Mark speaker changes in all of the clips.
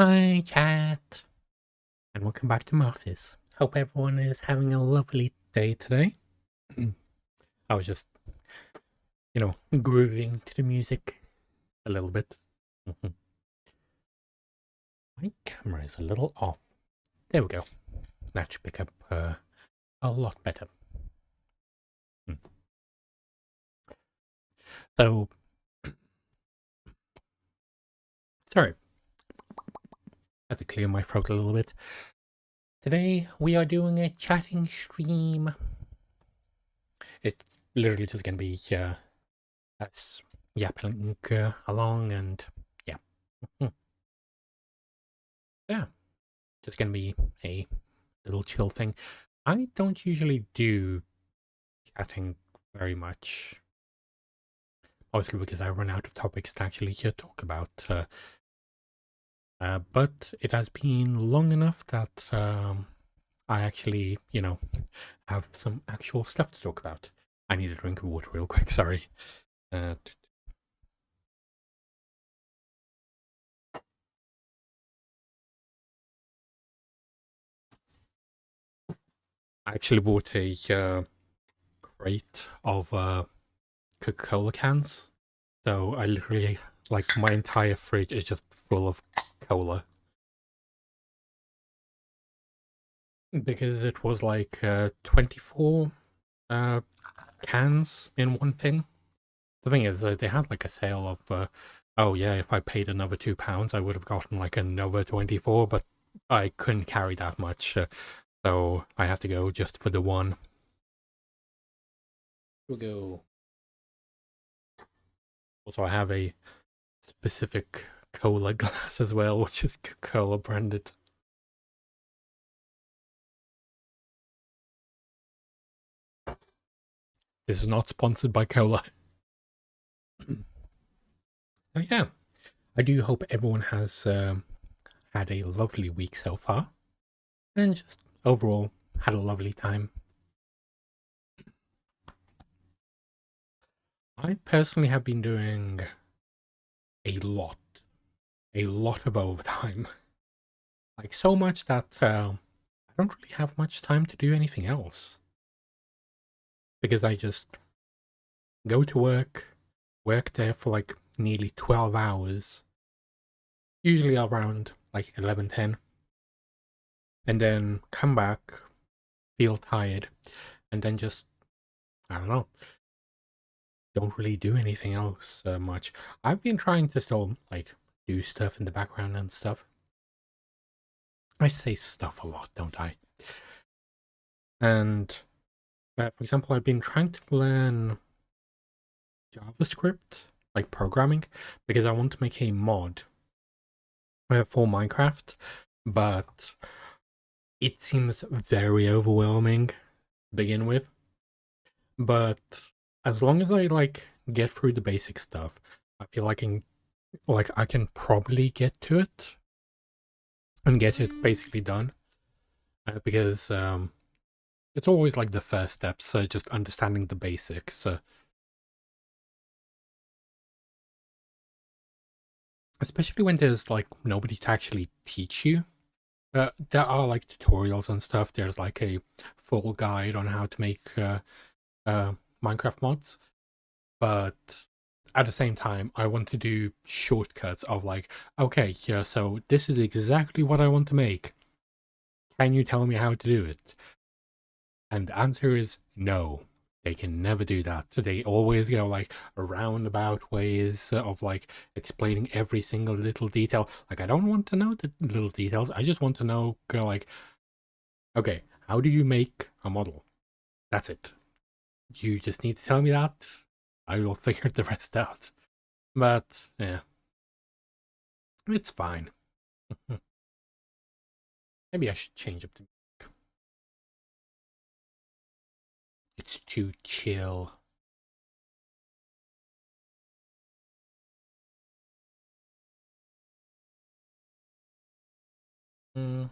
Speaker 1: Hi, chat, and welcome back to my office. Hope everyone is having a lovely day today. I was just, grooving to the music a little bit. Mhm. My camera is a little off. There we go. That should pick up a lot better. Hmm. So, sorry, had to clear my throat a little bit. Today we are doing a chatting stream. It's literally just gonna be us yapping along and yeah. Mhm. Yeah, just gonna be a little chill thing. I don't usually do chatting very much, mostly because I run out of topics to actually talk about. But it has been long enough that I actually, have some actual stuff to talk about. I need a drink of water real quick, sorry. I actually bought a crate of Coca-Cola cans. So I literally, like, my entire fridge is just full of cola. Because it was like 24 cans in one thing. The thing is, they had like a sale of, oh yeah, if I paid another £2, I would have gotten like another 24, but I couldn't carry that much, so I had to go just for the one. We'll go. Also, I have a specific cola glass as well, which is Coca-Cola branded. This is not sponsored by cola. So yeah, I do hope everyone has had a lovely week so far, and just overall had a lovely time. I personally have been doing a lot, a lot of overtime. Like so much that I don't really have much time to do anything else. Because I just go to work there for like nearly 12 hours, usually around like 11:10, and then come back, feel tired, and then just, I don't know, don't really do anything else much. I've been trying to still like do stuff in the background and stuff. I say stuff a lot, don't I? And for example, I've been trying to learn JavaScript, like programming, because I want to make a mod for Minecraft, but it seems very overwhelming to begin with. But as long as I like get through the basic stuff, I feel like I can probably get to it and get it basically done. Because it's always like the first steps, just understanding the basics. Especially when there's like nobody to actually teach you. There are like tutorials and stuff. There's like a full guide on how to make uh, Minecraft mods, but at the same time, I want to do shortcuts of like, okay, yeah, so this is exactly what I want to make. Can you tell me how to do it? And the answer is no. They can never do that. They always go like roundabout ways of like explaining every single little detail. Like I don't want to know the little details. I just want to know go like, okay, how do you make a model? That's it. You just need to tell me that. I will figure the rest out. But yeah, it's fine. Maybe I should change up the music. It's too chill. Mm.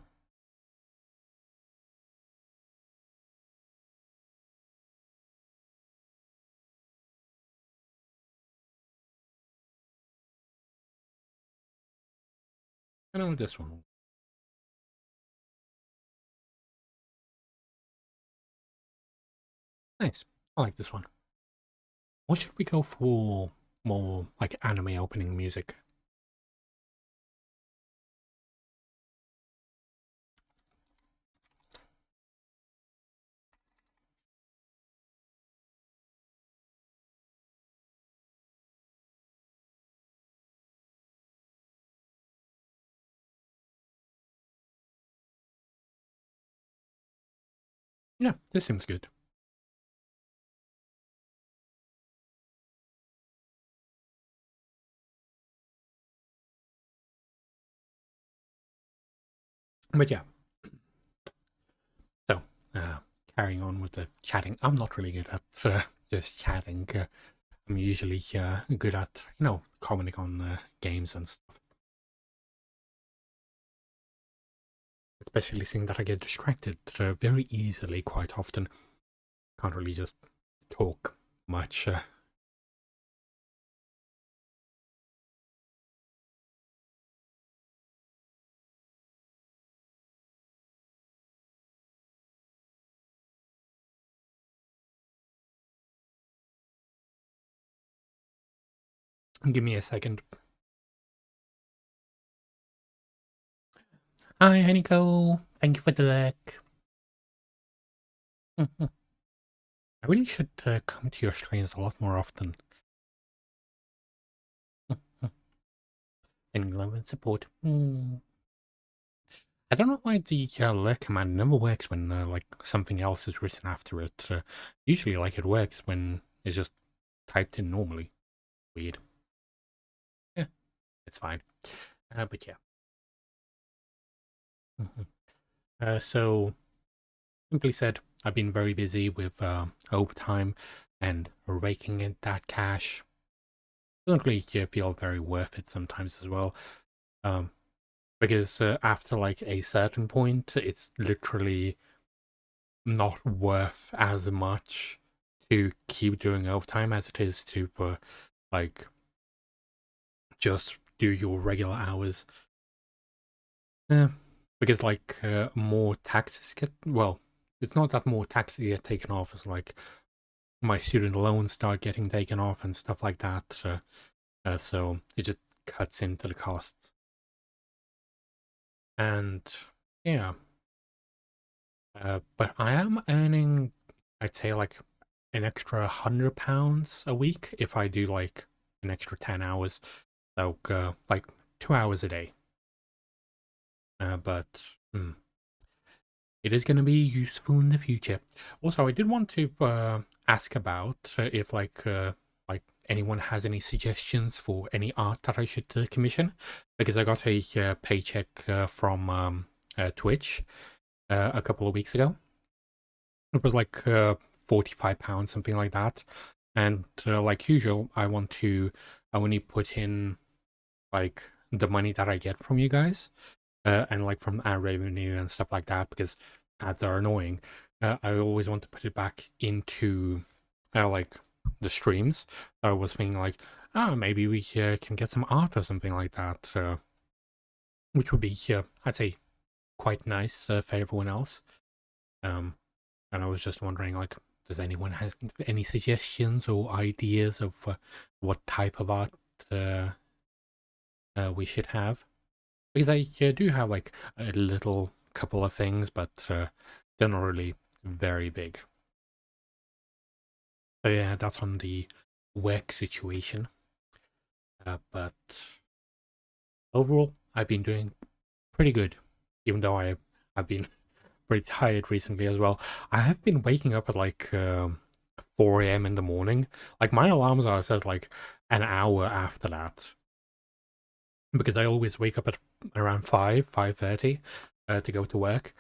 Speaker 1: I know this one. Nice. I like this one. What should we go for more like anime opening music? Yeah, this seems good. But yeah, so carrying on with the chatting. I'm not really good at just chatting. I'm usually good at, commenting on games and stuff. Especially seeing that I get distracted very easily quite often. Can't really just talk much. Give me a second. Hi, Nico. Thank you for the like. I really should come to your streams a lot more often. And love and support. I don't know why the alert command never works when like something else is written after it. Usually, like it works when it's just typed in normally. Weird. Yeah, it's fine. But yeah. So, simply said, I've been very busy with overtime and raking in that cash. Doesn't really feel very worth it sometimes as well. Because after like a certain point, it's literally not worth as much to keep doing overtime as it is to like just do your regular hours. Because like more taxes get, well, it's not that more taxes get taken off, it's like my student loans start getting taken off and stuff like that. So it just cuts into the costs. And yeah, but I am earning, I'd say like an extra £100 a week if I do like an extra 10 hours, so like 2 hours a day. But it is going to be useful in the future. Also, I did want to ask about if like anyone has any suggestions for any art that I should commission, because I got a paycheck from Twitch a couple of weeks ago. It was like £45, something like that. And like usual, I want to only put in like the money that I get from you guys, and like from ad revenue and stuff like that, because ads are annoying. I always want to put it back into like the streams. I was thinking like, maybe we can get some art or something like that, which would be, I'd say, quite nice for everyone else. And I was just wondering, like, does anyone have any suggestions or ideas of what type of art we should have? Because I do have like a little couple of things, but they're not really very big. So yeah, that's on the work situation. But overall, I've been doing pretty good, even though I've been pretty tired recently as well. I have been waking up at like 4 a.m. in the morning. Like my alarms are set like an hour after that, because I always wake up at around 5:30 to go to work.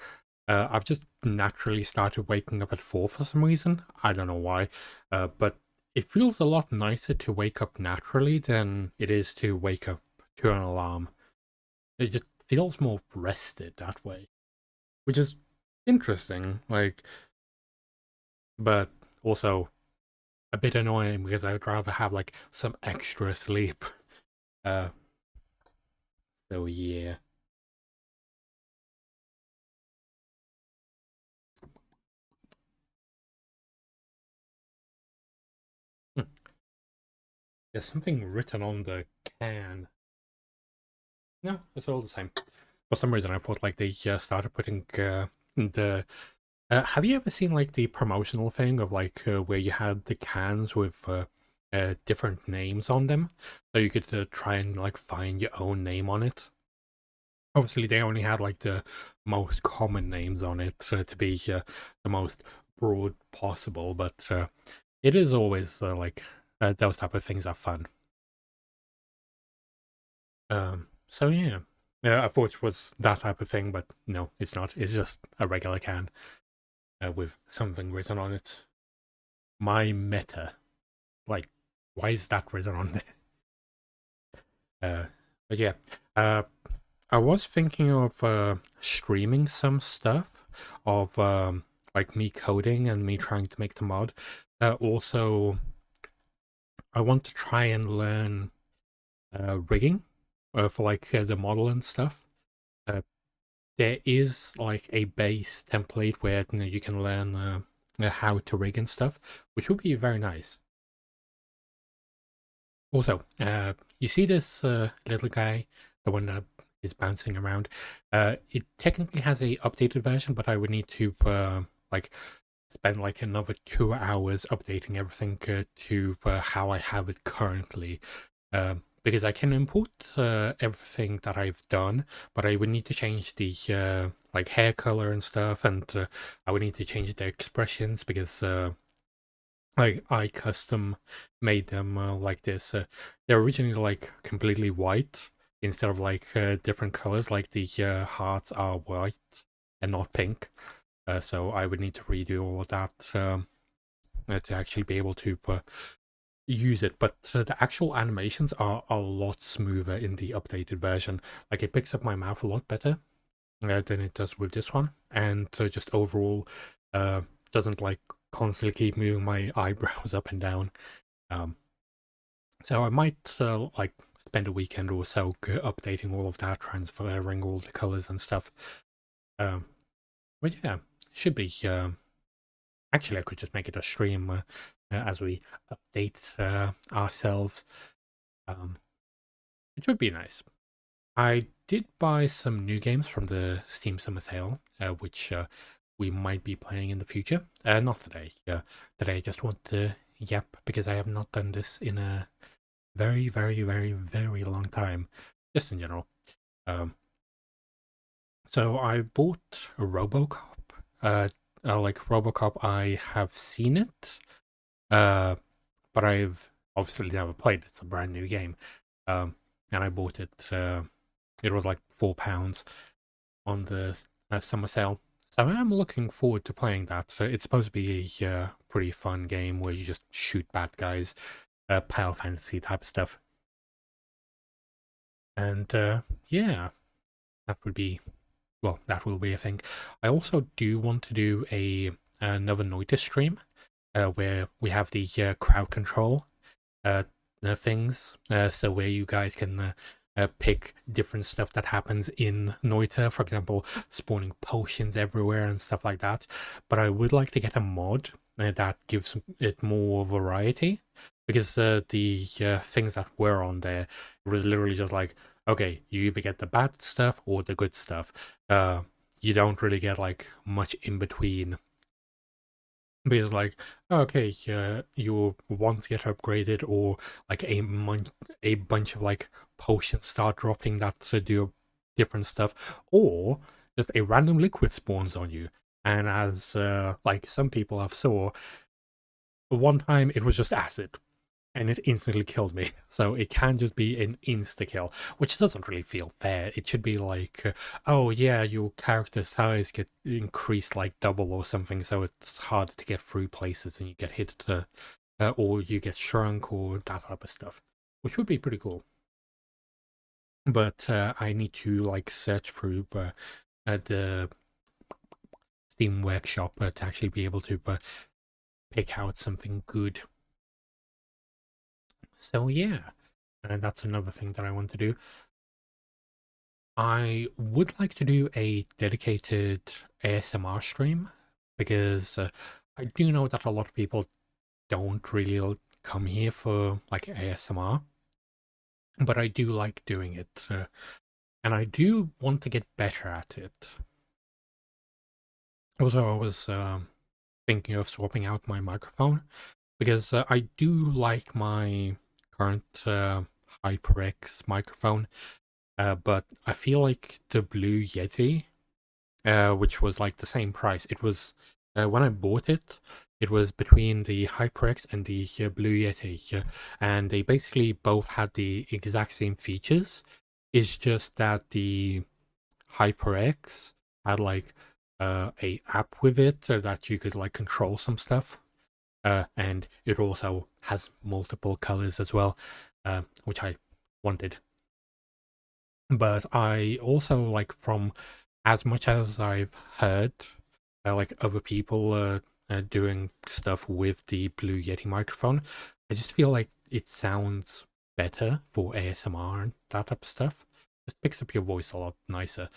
Speaker 1: I've just naturally started waking up at 4 for some reason. I don't know why, but it feels a lot nicer to wake up naturally than it is to wake up to an alarm. It just feels more rested that way, which is interesting. Like, but also a bit annoying because I'd rather have like some extra sleep. Uh, so yeah. There's something written on the can. No, it's all the same. For some reason, I thought like they started putting the. Have you ever seen like the promotional thing of like where you had the cans with different names on them, so you could try and like find your own name on it? Obviously, they only had like the most common names on it to be the most broad possible, but it is always like those type of things are fun. So yeah. Yeah, I thought it was that type of thing, but no, it's not. It's just a regular can with something written on it. My meta. Like, why is that written on there? But yeah, uh, I was thinking of streaming some stuff of like me coding and me trying to make the mod. Also, I want to try and learn rigging for like the model and stuff. There is like a base template where you can learn how to rig and stuff, which would be very nice. Also, you see this little guy, the one that is bouncing around. It technically has a updated version, but I would need to like spend like another 2 hours updating everything to how I have it currently. Because I can import everything that I've done, but I would need to change the like hair color and stuff, and I would need to change the expressions because I custom made them like this. They're originally like completely white instead of like different colors. Like the hearts are white and not pink. So I would need to redo all of that to actually be able to use it. But the actual animations are a lot smoother in the updated version. Like it picks up my mouth a lot better than it does with this one, and just overall doesn't like constantly keep moving my eyebrows up and down. Um, so I might like spend a weekend or so updating all of that, transferring all the colors and stuff. Um, but yeah, should be. Actually, I could just make it a stream as we update ourselves, which would be nice. I did buy some new games from the Steam Summer Sale, which we might be playing in the future. Not today. Today I just want to yap because I have not done this in a very, very, very, very long time, just in general. So I bought a RoboCop. Like RoboCop, I have seen it, but I've obviously never played it. It's a brand new game, and I bought it. It was like £4 on the summer sale. So I'm looking forward to playing that. So it's supposed to be a pretty fun game where you just shoot bad guys, Final Fantasy type of stuff. And yeah, that would be, well, that will be a thing. I also do want to do another Noita stream where we have the crowd control things. So where you guys can pick different stuff that happens in Noita, for example, spawning potions everywhere and stuff like that. But I would like to get a mod that gives it more variety, because the things that were on there was literally just like, okay, you either get the bad stuff or the good stuff. You don't really get like much in between. Because like, okay, you once get upgraded, or like a bunch of like potions start dropping that to do different stuff, or just a random liquid spawns on you. And as like some people have saw, one time it was just acid, and it instantly killed me. So it can just be an insta-kill, which doesn't really feel fair. It should be like, oh yeah, your character size get increased like double or something, so it's harder to get through places and you get hit, or you get shrunk or that type of stuff, which would be pretty cool. But I need to like search through the Steam Workshop to actually be able to pick out something good. So yeah, and that's another thing that I want to do. I would like to do a dedicated ASMR stream, because I do know that a lot of people don't really come here for like ASMR, but I do like doing it, and I do want to get better at it. Also, I was thinking of swapping out my microphone because I do like my current HyperX microphone, but I feel like the Blue Yeti, which was like the same price, it was when I bought it, it was between the HyperX and the Blue Yeti, and they basically both had the exact same features. It's just that the HyperX had like a app with it so that you could like control some stuff, and it also has multiple colors as well, which I wanted. But I also like, from as much as I've heard, like other people doing stuff with the Blue Yeti microphone, I just feel like it sounds better for ASMR and that type of stuff. Just picks up your voice a lot nicer.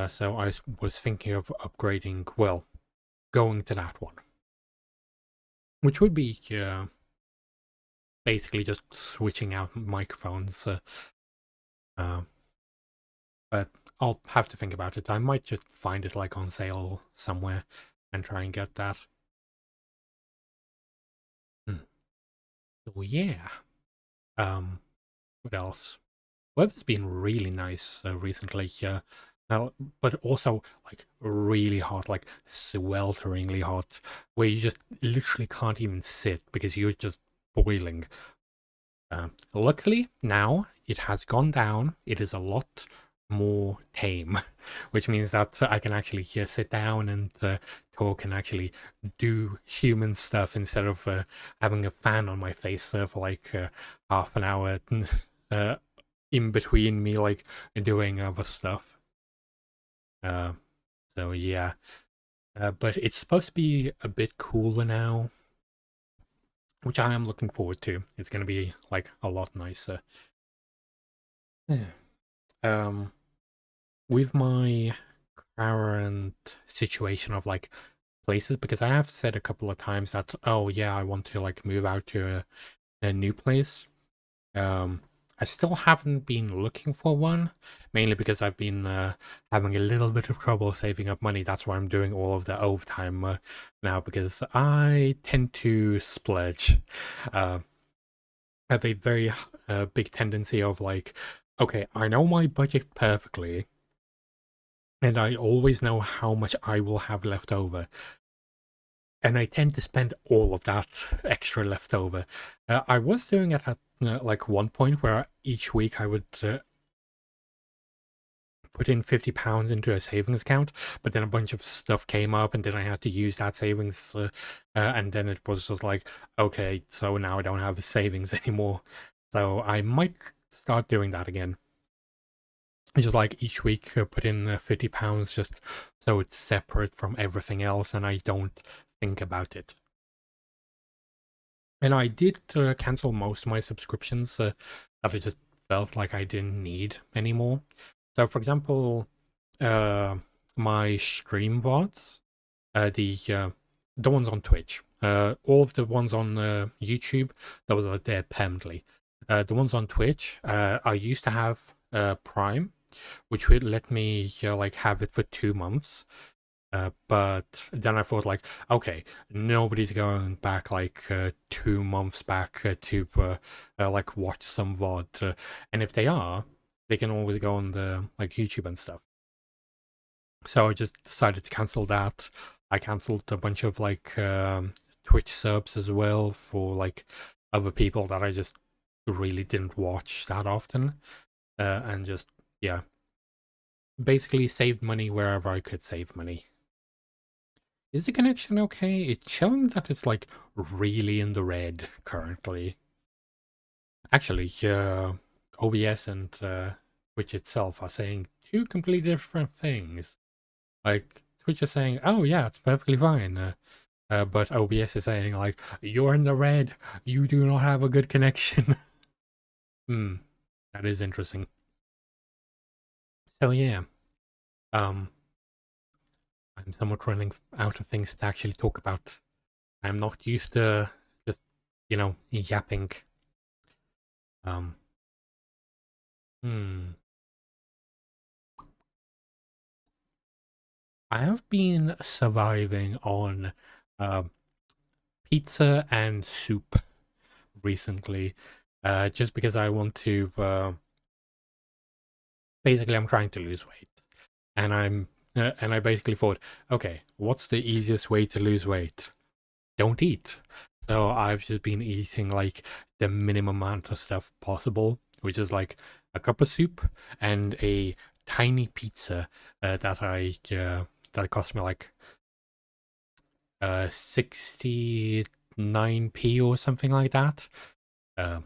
Speaker 1: So I was thinking of upgrading, well, going to that one, which would be basically just switching out microphones. But I'll have to think about it. I might just find it like on sale somewhere and try and get that. So yeah. What else? Weather's been really nice recently. But also like really hot, like swelteringly hot, where you just literally can't even sit because you're just boiling. Luckily, now it has gone down. It is a lot more tame, which means that I can actually sit down and talk and actually do human stuff instead of having a fan on my face for like half an hour in between me like doing other stuff. So yeah, but it's supposed to be a bit cooler now, which I am looking forward to. It's going to be like a lot nicer. um with my current situation of like places, because I have said a couple of times that, oh yeah, I want to like move out to a new place. I still haven't been looking for one, mainly because I've been having a little bit of trouble saving up money. That's why I'm doing all of the overtime now, because I tend to splurge. I have a very big tendency of like, okay, I know my budget perfectly, and I always know how much I will have left over. And I tend to spend all of that extra left over. I was doing it at like one point where each week I would put in £50 into a savings account, but then a bunch of stuff came up and then I had to use that savings, and then it was just like, okay, so now I don't have savings anymore. So I might start doing that again. Just like each week put in £50 just so it's separate from everything else and I don't think about it. And I did cancel most of my subscriptions that I just felt like I didn't need anymore. So, for example, my stream VODs, the ones on Twitch, all of the ones on YouTube, those are there permanently. The ones on Twitch, I used to have Prime, which would let me like have it for 2 months. But then I thought like, okay, nobody's going back like 2 months back to like watch some VOD, and if they are, they can always go on the like YouTube and stuff. So I just decided to cancel that. I canceled a bunch of like Twitch subs as well for like other people that I just really didn't watch that often, and just yeah, basically saved money wherever I could save money. Is the connection okay? It's showing that it's like really in the red currently. Actually, OBS and Twitch itself are saying two completely different things. Like Twitch is saying, "Oh yeah, it's perfectly fine," but OBS is saying like, "You're in the red. You do not have a good connection." That is interesting. So yeah, um, I'm somewhat running out of things to actually talk about. I'm not used to just yapping. Um, hmm. I have been surviving on um, pizza and soup recently, just because I want to. Basically, I'm trying to lose weight, and I basically thought, okay, what's the easiest way to lose weight? Don't eat. So I've just been eating like the minimum amount of stuff possible, which is like a cup of soup and a tiny pizza that cost me like 69p or something like that. Uh,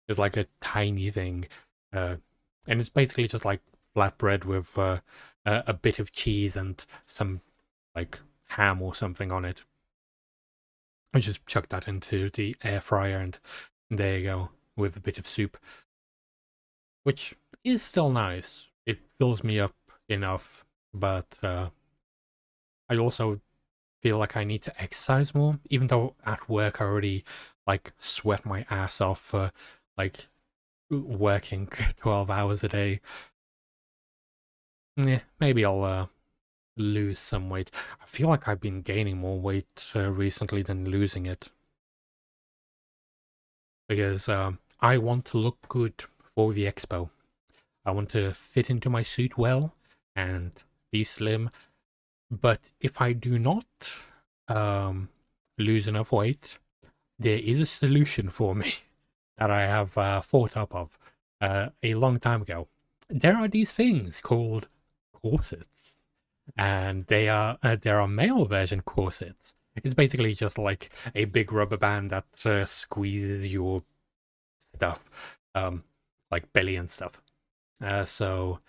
Speaker 1: it's like a tiny thing, uh, and it's basically just like flatbread with a bit of cheese and some like ham or something on it. I just chuck that into the air fryer, and there you go with a bit of soup, which is still nice. It fills me up enough, but I also feel like I need to exercise more, even though at work I already like sweat my ass off for like working 12 hours a day. Yeah, maybe I'll lose some weight. I feel like I've been gaining more weight recently than losing it because I want to look good for the expo. I want to fit into my suit well and be slim. But if I do not um, lose enough weight, there is a solution for me that I have thought up of a long time ago. There are these things called corsets, and there are male version corsets. It's basically just like a big rubber band that squeezes your stuff, um, like belly and stuff. So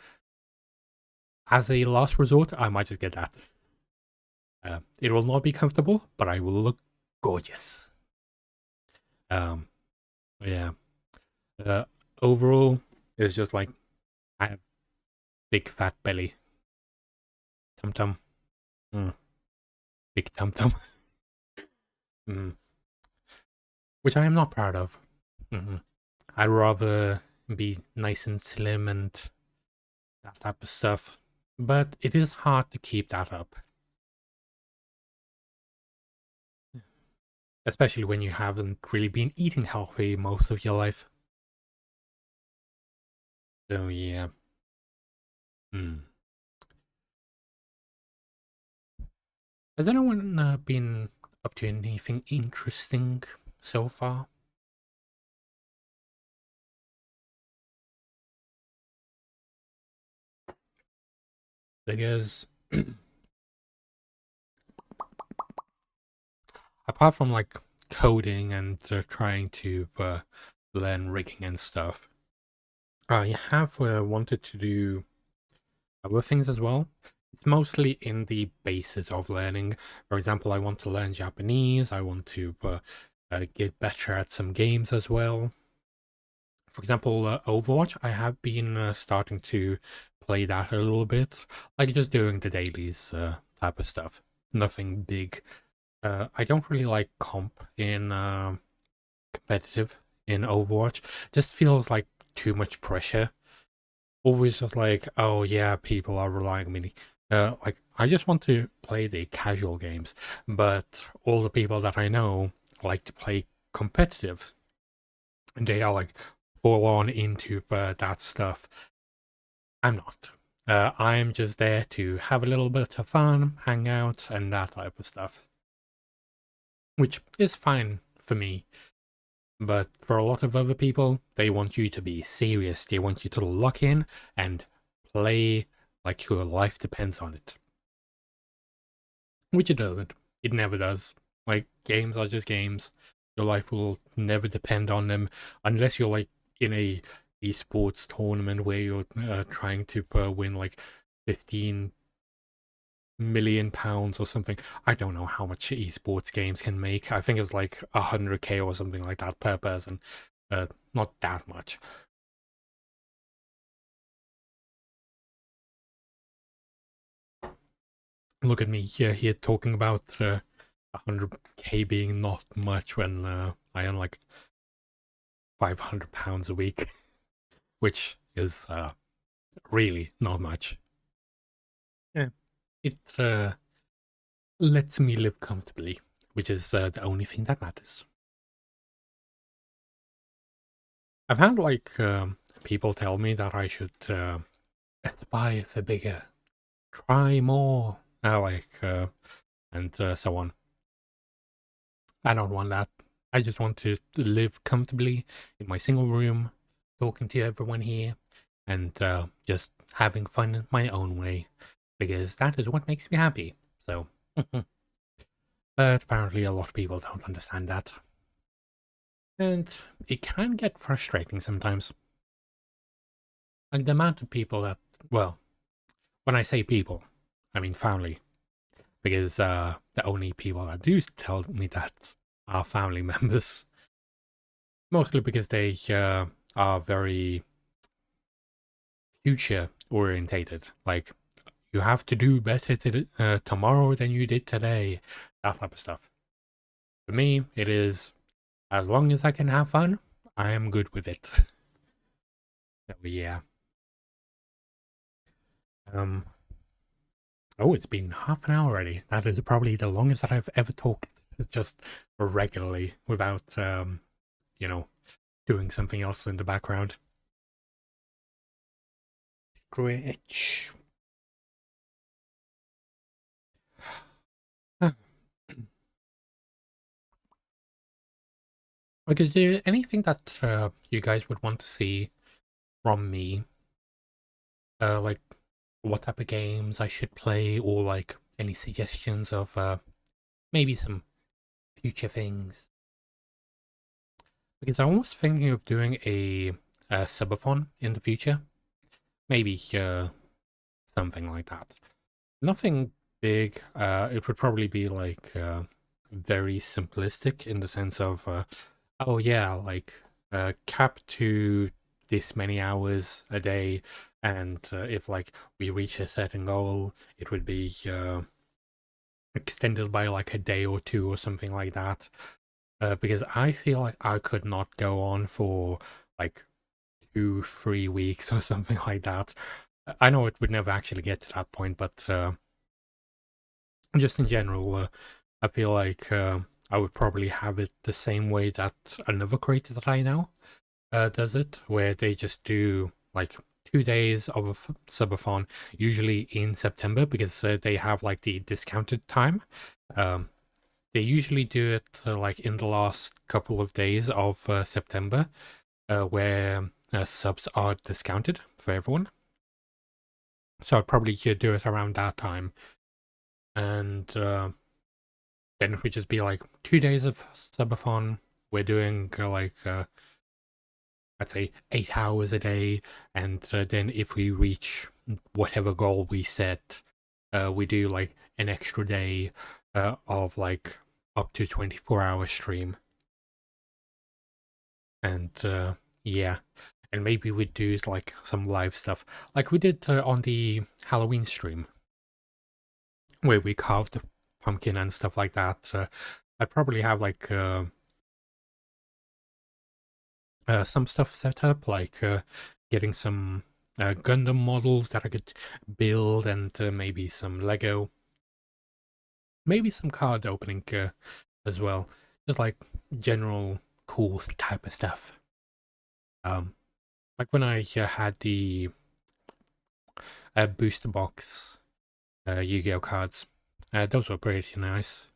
Speaker 1: as a last resort, I might just get that. It will not be comfortable, but I will look gorgeous. Um, yeah. Uh, Overall, it's just like I have big fat belly, tum tum, big tum tum, which I am not proud of. Mm-hmm. I'd rather be nice and slim and that type of stuff, but it is hard to keep that up, especially when you haven't really been eating healthy most of your life. So yeah. Hmm. Has anyone been up to anything interesting so far? Because apart from like coding and trying to learn rigging and stuff, I have wanted to do other things as well. It's mostly in the basis of learning. For example, I want to learn Japanese. I want to get better at some games as well. For example, Overwatch, I have been starting to play that a little bit, like just doing the dailies type of stuff. Nothing big. I don't really like comp in competitive in Overwatch. Just feels like too much pressure. Always just like, oh yeah, people are relying on me. Like I just want to play the casual games, but all the people that I know like to play competitive, and they are like full on into that stuff. I'm not. I'm just there to have a little bit of fun, hang out, and that type of stuff, which is fine for me. But for a lot of other people, they want you to be serious. They want you to lock in and play like your life depends on it. Which it doesn't. It never does. Like, games are just games. Your life will never depend on them unless you're like in a esports tournament where you're trying to win like 15 million pounds or something. I don't know how much esports games can make. I think it's like 100k or something like that per person. Not that much. Look at me here talking about 100k being not much when I earn like £500 a week, which is really not much. Yeah, it lets me live comfortably, which is the only thing that matters. I've had like people tell me that I should aspire for bigger, try more, and so on. I don't want that. I just want to live comfortably in my single room, talking to everyone here, and just having fun in my own way, because that is what makes me happy. So, but apparently a lot of people don't understand that. And it can get frustrating sometimes. Like the amount of people that, well, when I say people, I mean family. Because the only people that do tell me that are family members. Mostly because they are very future orientated. Like, you have to do better tomorrow than you did today. That type of stuff. For me, it is, as long as I can have fun, I am good with it. So yeah. Oh, it's been half an hour already. That is probably the longest that I've ever talked just regularly without, you know, doing something else in the background. Stretch. Like, is there anything that you guys would want to see from me? Like, what type of games I should play, or like any suggestions of maybe some future things? Because I was thinking of doing a subathon in the future. Maybe something like that. Nothing big. It would probably be like very simplistic in the sense of, oh yeah, like cap to this many hours a day, and if like we reach a certain goal, it would be extended by like a day or two or something like that. Because I feel like I could not go on for like 2-3 weeks or something like that. I know it would never actually get to that point, but just in general, I feel like I would probably have it the same way that another creator that I know does it, where they just do like 2 days of a subathon, usually in September, because they have like the discounted time. They usually do it like in the last couple of days of September, where subs are discounted for everyone. So I'd probably do it around that time. And then it would just be like 2 days of subathon. We're doing I'd say 8 hours a day. And then if we reach whatever goal we set, we do like an extra day of like up to 24-hour stream. And yeah, and maybe we'd do like some live stuff like we did on the Halloween stream, where we carved the pumpkin and stuff like that. I'd probably have like some stuff set up, like getting some Gundam models that I could build, and maybe some Lego, maybe some card opening as well, just like general cool type of stuff. Like when I had the booster box Yu-Gi-Oh cards, those were pretty nice.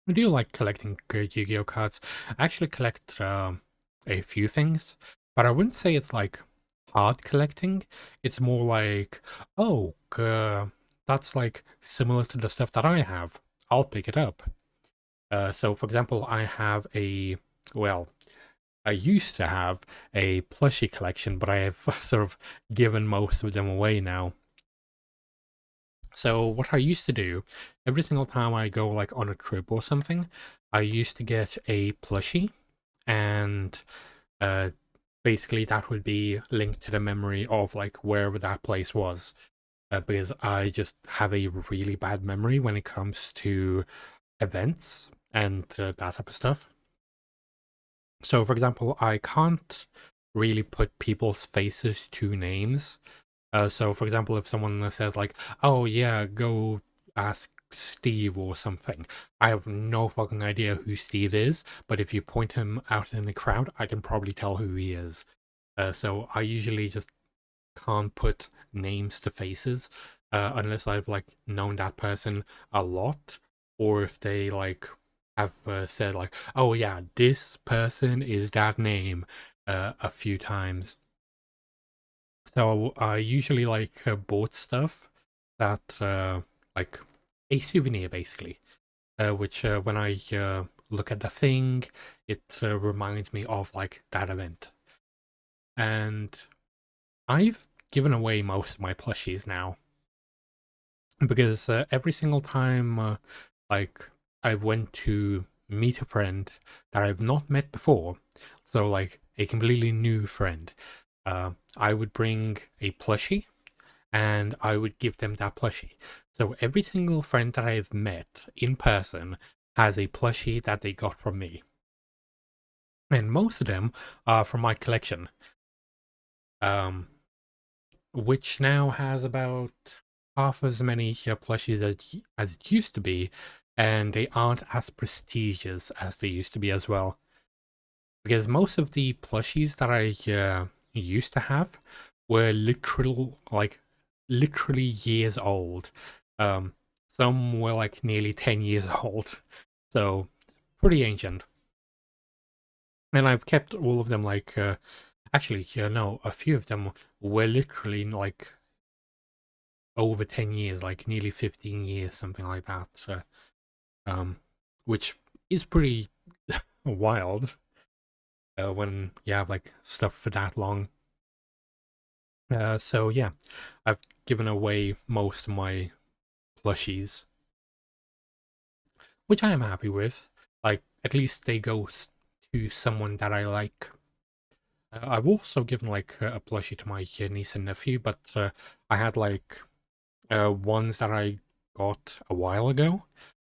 Speaker 1: I do like collecting Yu-Gi-Oh cards. I actually collect a few things, but I wouldn't say it's like hard collecting. It's more like, oh, that's like similar to the stuff that I have. I'll pick it up. So, for example, I have I used to have a plushie collection, but I have sort of given most of them away now. So what I used to do, every single time I go like on a trip or something, I used to get a plushie, and basically that would be linked to the memory of like wherever that place was. because I just have a really bad memory when it comes to events and that type of stuff. So, for example, I can't really put people's faces to names. So, for example, if someone says like, "Oh yeah, go ask Steve or something," I have no fucking idea who Steve is. But if you point him out in the crowd, I can probably tell who he is. So I usually just can't put names to faces unless I've like known that person a lot, or if they like have said like, "Oh yeah, this person is that name," a few times. So I usually like bought stuff that like a souvenir basically, which when I look at the thing, it reminds me of like that event. And I've given away most of my plushies now because every single time like I've went to meet a friend that I've not met before, so like a completely new friend, I would bring a plushie and I would give them that plushie. So every single friend that I've met in person has a plushie that they got from me. And most of them are from my collection, um, which now has about half as many plushies as it used to be, and they aren't as prestigious as they used to be as well. Because most of the plushies that I used to have were literally years old. Um, some were like nearly 10 years old, so pretty ancient. And I've kept all of them like, actually, no, a few of them were literally like over 10 years, like nearly 15 years, something like that. Um, which is pretty wild when you have like stuff for that long. So yeah, I've given away most of my plushies, which I am happy with. Like, at least they go to someone that I like. I've also given like a plushie to my niece and nephew, but I had like ones that I got a while ago,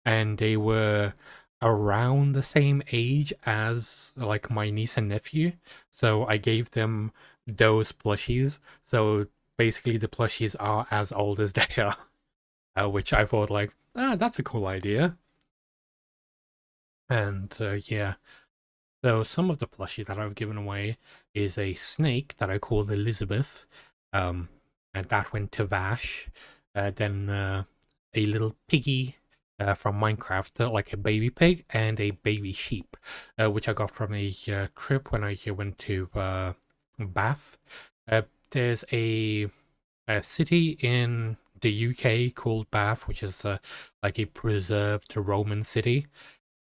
Speaker 1: and they were around the same age as like my niece and nephew. So I gave them those plushies. So basically, the plushies are as old as they are, which I thought like, that's a cool idea. And yeah, so some of the plushies that I've given away is a snake that I called Elizabeth, um, and that went to Vash. Then a little piggy from Minecraft, like a baby pig, and a baby sheep, which I got from a trip when I went to Bath. There's a city in the UK called Bath, which is like a preserved Roman city.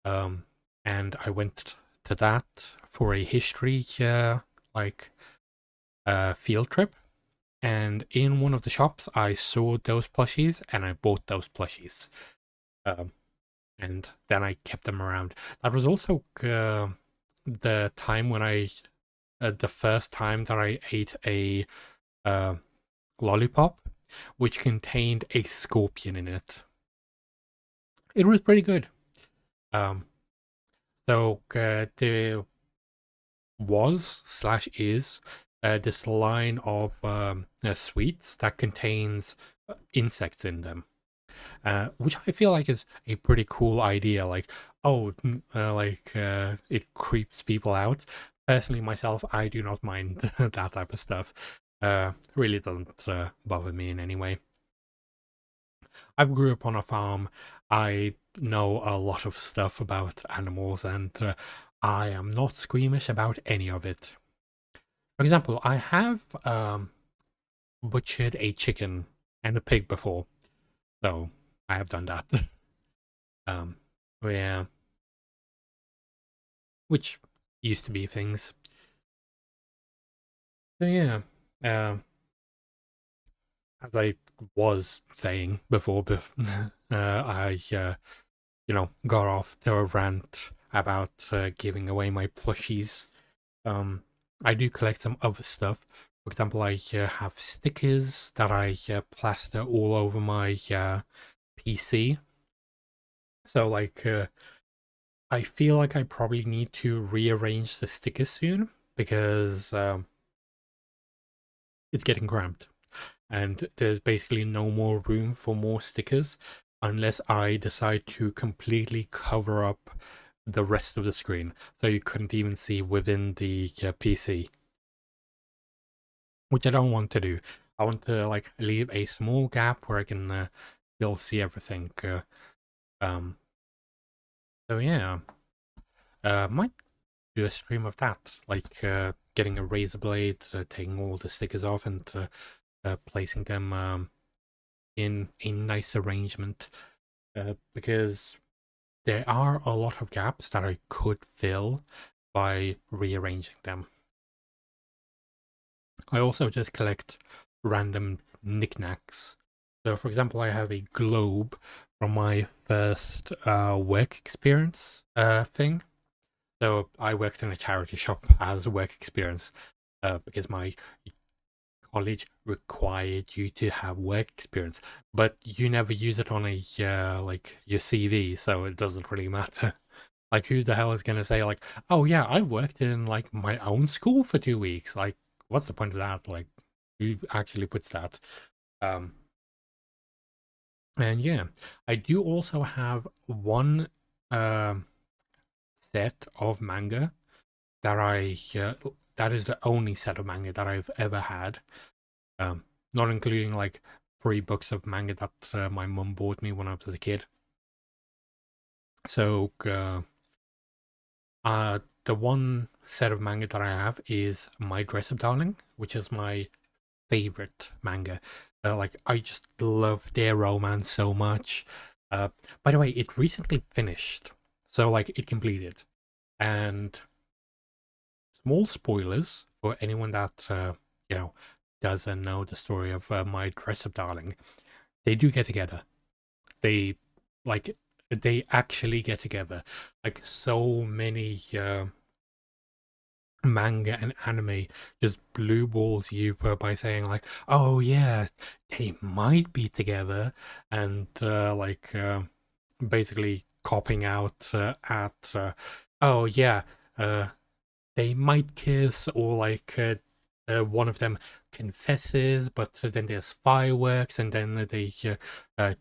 Speaker 1: Um, and I went to that for a history like field trip. And in one of the shops, I saw those plushies and I bought those plushies. Um, and then I kept them around. That was also the time when the first time that I ate a uh, lollipop, which contained a scorpion in it. It was pretty good. Um, so there was/is this line of sweets that contains insects in them, which I feel like is a pretty cool idea. Like, oh, it creeps people out. Personally, myself, I do not mind that type of stuff. Really doesn't bother me in any way. I've grew up on a farm. I know a lot of stuff about animals, and I am not squeamish about any of it. For example, I have butchered a chicken and a pig before, so I have done that. um, yeah, which used to be things. So yeah, as I was saying before, I got off to a rant about giving away my plushies. I do collect some other stuff. For example, I have stickers that I plaster all over my PC. So like I feel like I probably need to rearrange the stickers soon because it's getting cramped and there's basically no more room for more stickers unless I decide to completely cover up the rest of the screen so you couldn't even see within the PC, which I don't want to do. I want to like leave a small gap where I can still see everything. Um, so yeah, might do a stream of that, like getting a razor blade, taking all the stickers off, and placing them in a nice arrangement. Because there are a lot of gaps that I could fill by rearranging them. I also just collect random knickknacks. So, for example, I have a globe from my first work experience thing. So I worked in a charity shop as a work experience because my college required you to have work experience, but you never use it on a like your CV, so it doesn't really matter. Like, who the hell is gonna say like, oh yeah, I worked in like my own school for 2 weeks? Like, what's the point of that? Like, who actually puts that? Um, and yeah, I do also have one set of manga that that is the only set of manga that I've ever had. Not including like 3 books of manga that my mum bought me when I was a kid. So the one set of manga that I have is My Dress Up Darling, which is my favorite manga. Like, I just love their romance so much. By the way, it recently finished, so like it completed. And small spoilers for anyone that you know doesn't know the story of My Dress Up Darling. They do get together. They like they actually get together. Like, so many manga and anime just blue balls you by saying like, oh yeah, they might be together, and basically copping out at oh yeah, they might kiss, or like one of them confesses, but then there's fireworks, and then they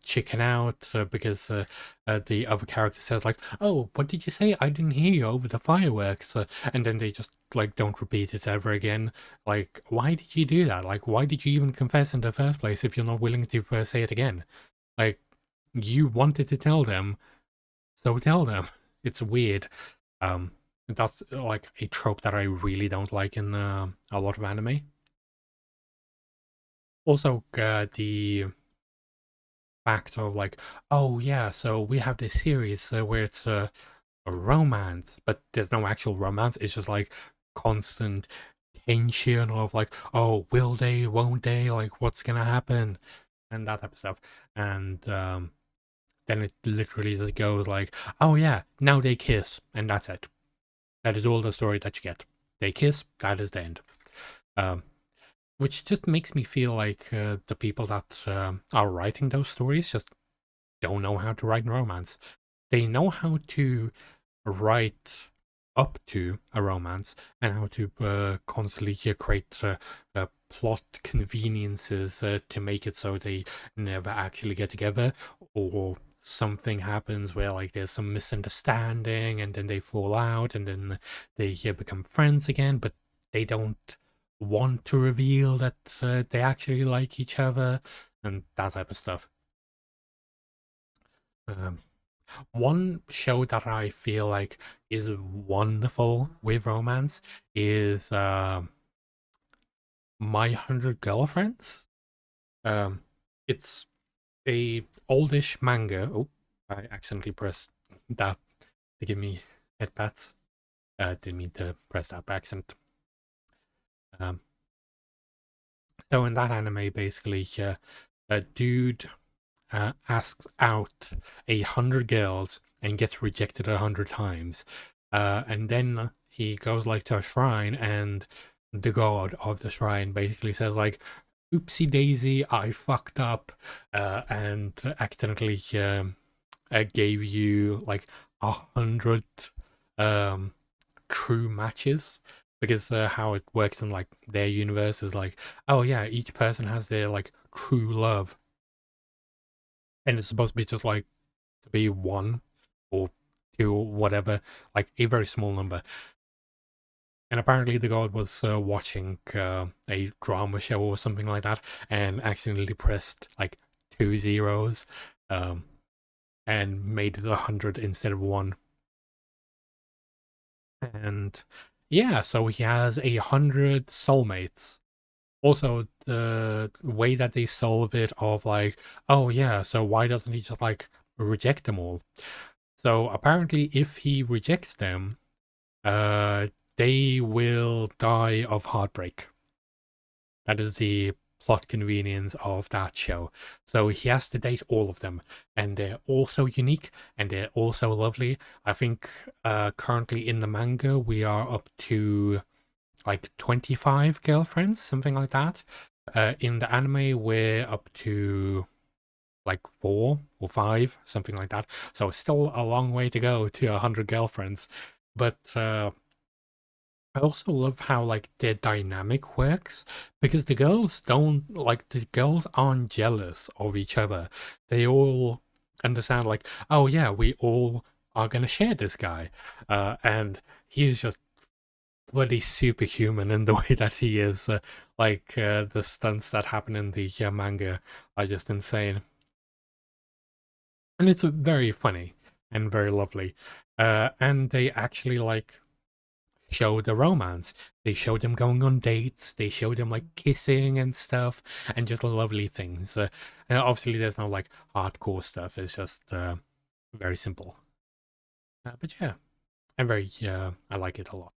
Speaker 1: chicken out because the other character says like, "Oh, what did you say? I didn't hear you over the fireworks," and then they just like don't repeat it ever again. Like, why did you do that? Like, why did you even confess in the first place if you're not willing to say it again? Like, you wanted to tell them, so tell them. It's weird. That's like a trope that I really don't like in a lot of anime. Also, the fact of like, oh yeah, so we have this series where it's a romance, but there's no actual romance. It's just like constant tension of like, oh, will they, won't they, like, what's gonna happen, and that type of stuff. And then it literally just goes like, oh yeah, now they kiss, and that's it. That is all the story that you get. They kiss, that is the end. Which just makes me feel like the people that are writing those stories just don't know how to write romance. They know how to write up to a romance and how to constantly create plot conveniences to make it so they never actually get together, or something happens where like there's some misunderstanding and then they fall out and then they become friends again, but they don't want to reveal that they actually like each other and that type of stuff. One show that I feel like is wonderful with romance is My 100 Girlfriends. It's a oldish manga. Oh, I accidentally pressed that to give me head pats. Didn't mean to press that by accident. So in that anime, basically, a dude asks out 100 girls and gets rejected 100 times, and then he goes like to a shrine and the god of the shrine basically says like, "Oopsie daisy, I fucked up, and accidentally gave you like 100 um true matches." Because how it works in like their universe is like, oh yeah, each person has their like true love, and it's supposed to be just like to be one or two or whatever, like a very small number. And apparently the god was watching a drama show or something like that, and accidentally pressed like 2 zeros, um, and made it 100 instead of one. And yeah, so he has 100 soulmates. Also, the way that they solve it of like, oh yeah, so why doesn't he just like reject them all? So apparently, if he rejects them, uh, they will die of heartbreak. That is the plot convenience of that show. So he has to date all of them, and they're all so unique and they're all so lovely. I think currently in the manga we are up to like 25 girlfriends, something like that. In the anime we're up to like 4 or 5, something like that. So it's still a long way to go to 100 girlfriends. But I also love how like their dynamic works, because the girls aren't jealous of each other. They all understand like, oh yeah, we all are gonna share this guy, and he's just bloody superhuman in the way that he is. The stunts that happen in the manga are just insane, and it's very funny and very lovely. And they actually like show the romance. They show them going on dates. They show them like kissing and stuff, and just lovely things. And obviously, there's no like hardcore stuff. It's just very simple. But yeah, I like it a lot.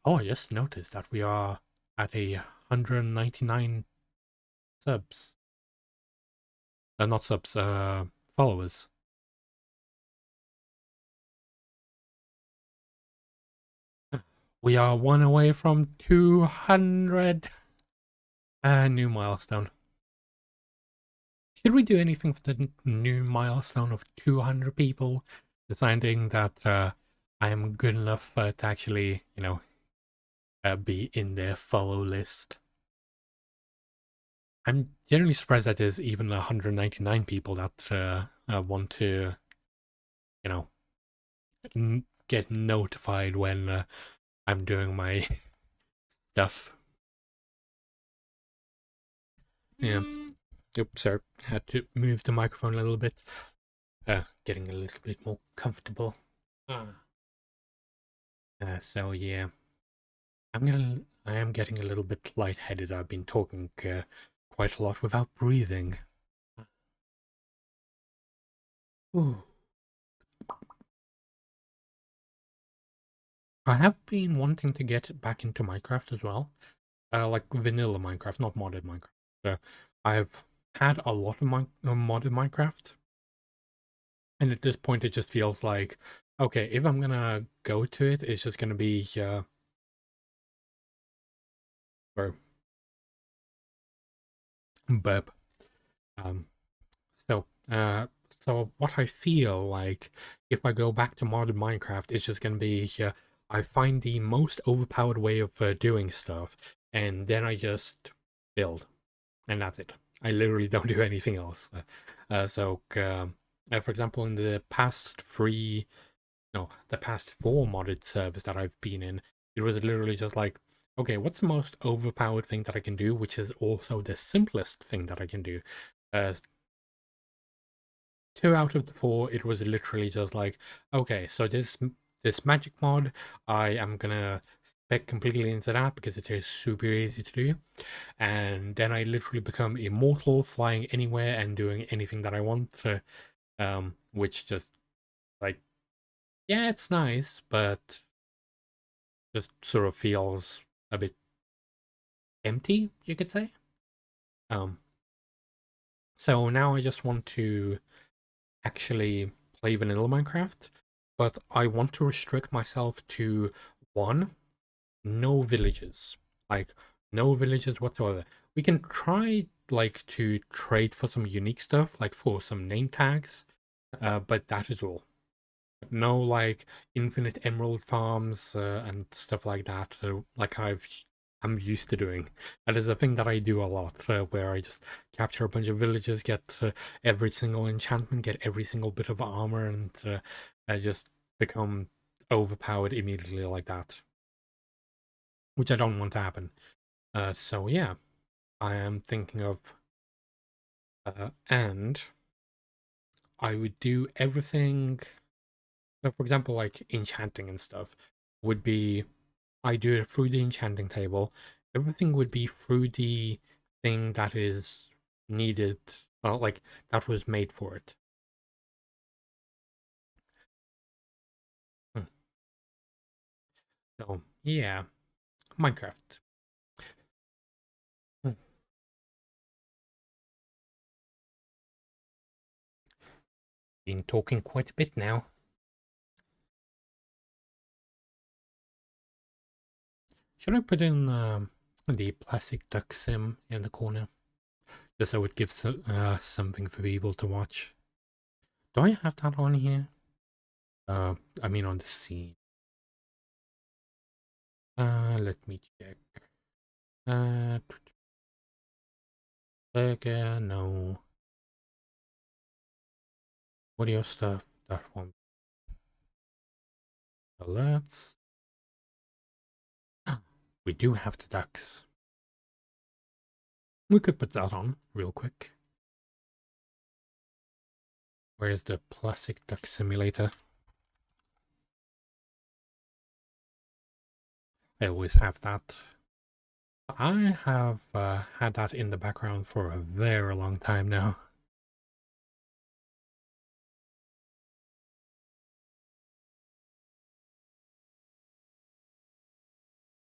Speaker 1: Oh, I just noticed that we are at 199 subs. Not subs, followers. We are one away from 200. New milestone. Should we do anything for the new milestone of 200 people? Deciding that I am good enough to actually, be in their follow list. I'm generally surprised that there's even 199 people that want to, you know, get notified when I'm doing my stuff. Yeah. Oops, sorry. Had to move the microphone a little bit. Getting a little bit more comfortable. So yeah, I am getting a little bit lightheaded. I've been talking quite a lot without breathing. Ooh. I have been wanting to get back into Minecraft as well. Like vanilla Minecraft, not modded Minecraft. I've had a lot of modded Minecraft, and at this point it just feels like, okay, if I'm gonna go to it, it's just gonna be or burp. Um, so so what I feel like if I go back to modded Minecraft, it's just gonna be I find the most overpowered way of doing stuff, and then I just build, and that's it. I literally don't do anything else. For example, in the past the past 4 modded servers that I've been in, it was literally just like, okay, what's the most overpowered thing that I can do, which is also the simplest thing that I can do. 2 out of the 4, it was literally just like, okay, so this magic mod, I am gonna spec completely into that because it is super easy to do, and then I literally become immortal, flying anywhere and doing anything that I want, which just like, yeah, it's nice, but just sort of feels a bit empty, you could say. Um, so now I just want to actually play vanilla Minecraft, but I want to restrict myself to one, no villages. Like, no villages whatsoever. We can try, like, to trade for some unique stuff, like for some name tags, but that is all. No, like, infinite emerald farms and stuff like that, like I'm used to doing. That is the thing that I do a lot, where I just capture a bunch of villages, get every single enchantment, get every single bit of armor, and I just become overpowered immediately like that, which I don't want to happen. So yeah, I am thinking of, and I would do everything. For example, like enchanting and stuff would be, I do it through the enchanting table. Everything would be through the thing that is needed, like that was made for it. Hmm. So yeah, Minecraft. Hmm. Been talking quite a bit now. Should I put in the plastic duck sim in the corner, just so it gives something for people to watch? Do I have that on here? I mean on the scene. Let me check. Burger, no. Audio stuff, that one. Alerts. We do have the ducks. We could put that on real quick. Where's the plastic duck simulator? I always have that. I have had that in the background for a very long time now.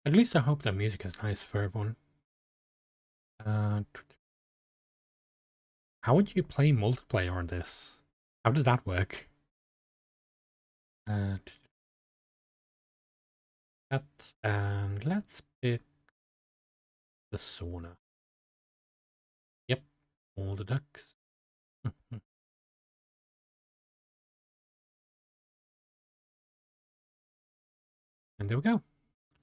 Speaker 1: At least I hope the music is nice for everyone. How would you play multiplayer on this? How does that work? Uh, that, and let's pick the sauna. Yep, all the ducks. And there we go.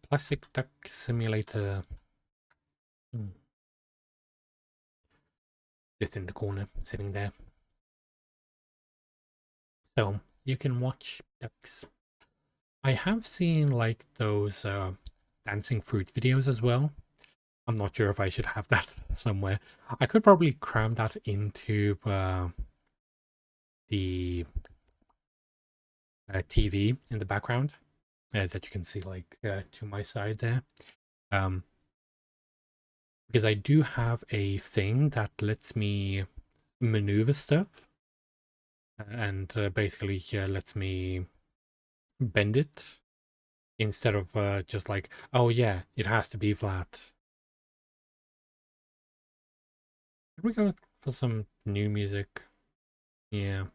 Speaker 1: Plastic duck simulator. Just in the corner, sitting there. So you can watch ducks. I have seen like those dancing fruit videos as well. I'm not sure if I should have that somewhere. I could probably cram that into the TV in the background that you can see like to my side there. Because I do have a thing that lets me maneuver stuff and basically lets me bend it instead of just like, oh yeah, it has to be flat. Should we go for some new music? Yeah.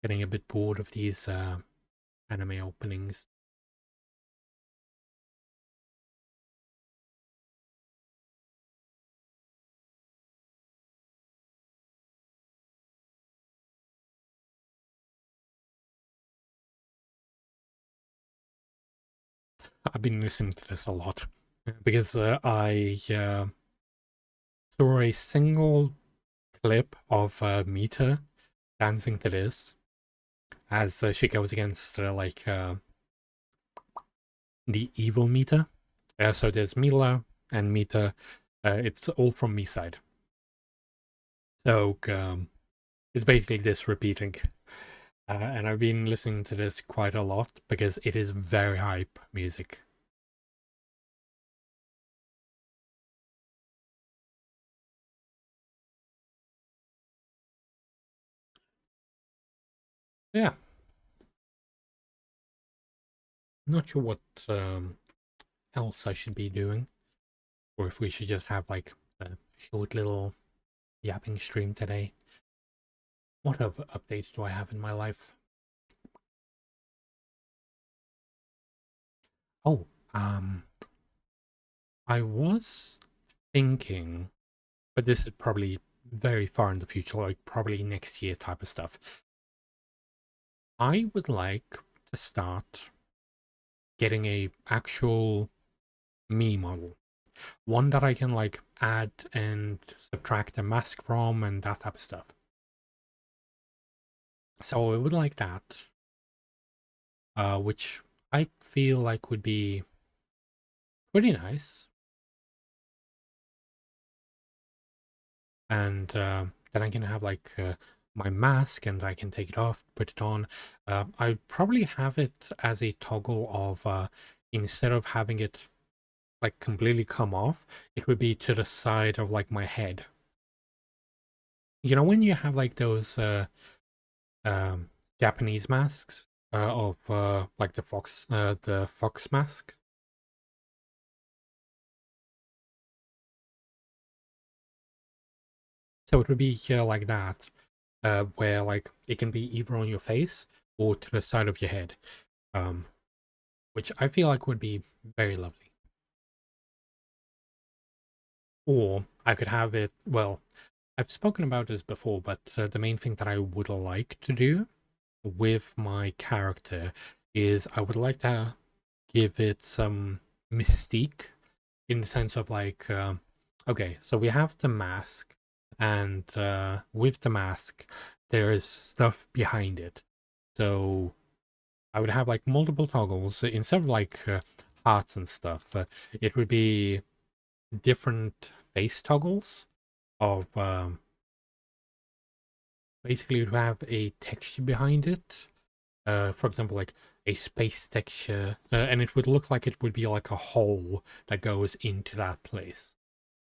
Speaker 1: Getting a bit bored of these anime openings. I've been listening to this a lot because I saw a single clip of Mita dancing to this as she goes against the evil Mita. So there's Mila and Mita. It's all from me side. So it's basically this repeating. And I've been listening to this quite a lot because it is very hype music. Yeah. Not sure what else I should be doing. Or if we should just have like a short little yapping stream today. What other updates do I have in my life? Oh, Um, I was thinking, but this is probably very far in the future, like probably next year type of stuff. I would like to start getting a actual me model, one that I can like add and subtract a mask from and that type of stuff. So I would like that, which I feel like would be pretty nice. And then I can have like my mask and I can take it off, put it on. I'd probably have it as a toggle of instead of having it like completely come off, it would be to the side of like my head. You know when you have like those um, Japanese masks of like the fox mask. So it would be like that, where like it can be either on your face or to the side of your head, um, which I feel like would be very lovely. Or I could have it. Well, I've spoken about this before, but the main thing that I would like to do with my character is I would like to give it some mystique in the sense of like, okay, so we have the mask, and with the mask, there is stuff behind it. So I would have like multiple toggles instead of like hearts and stuff. It would be different face toggles of basically to have a texture behind it. For example, like a space texture, and it would look like it would be like a hole that goes into that place.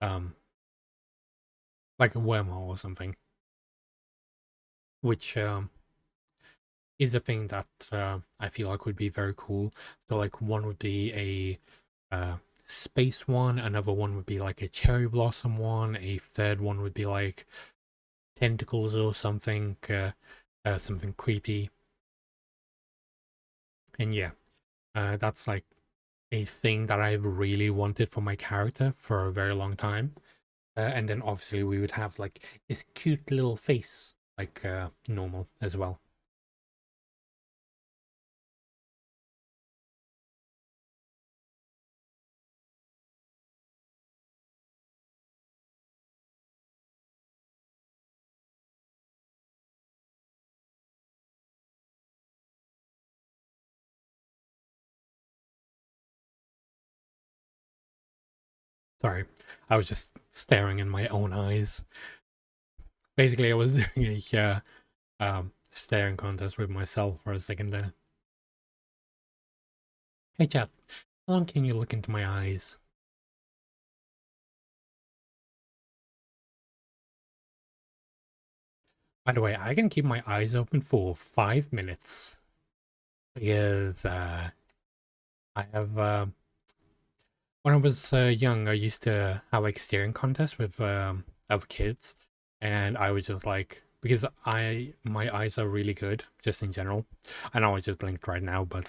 Speaker 1: Um, like a wormhole or something, which is a thing that I feel like would be very cool. So like one would be a space one, another one would be like a cherry blossom one, a third one would be like tentacles or something, something creepy. And yeah, that's like a thing that I've really wanted for my character for a very long time. And then obviously we would have like this cute little face, like normal as well. Sorry, I was just staring in my own eyes. Basically, I was doing a staring contest with myself for a second there. Hey, chat, how long can you look into my eyes? By the way, I can keep my eyes open for 5 minutes because I have when I was young, I used to have like staring contests with other kids, and I was just like because I my eyes are really good just in general. I know I just blinked right now, but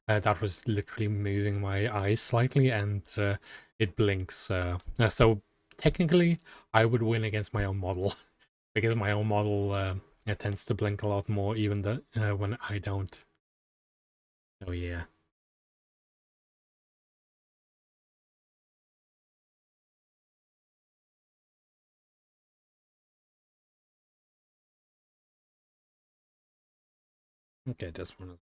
Speaker 1: that was literally moving my eyes slightly, and it blinks. So technically, I would win against my own model because my own model it tends to blink a lot more, even when I don't. So yeah. Okay, this one.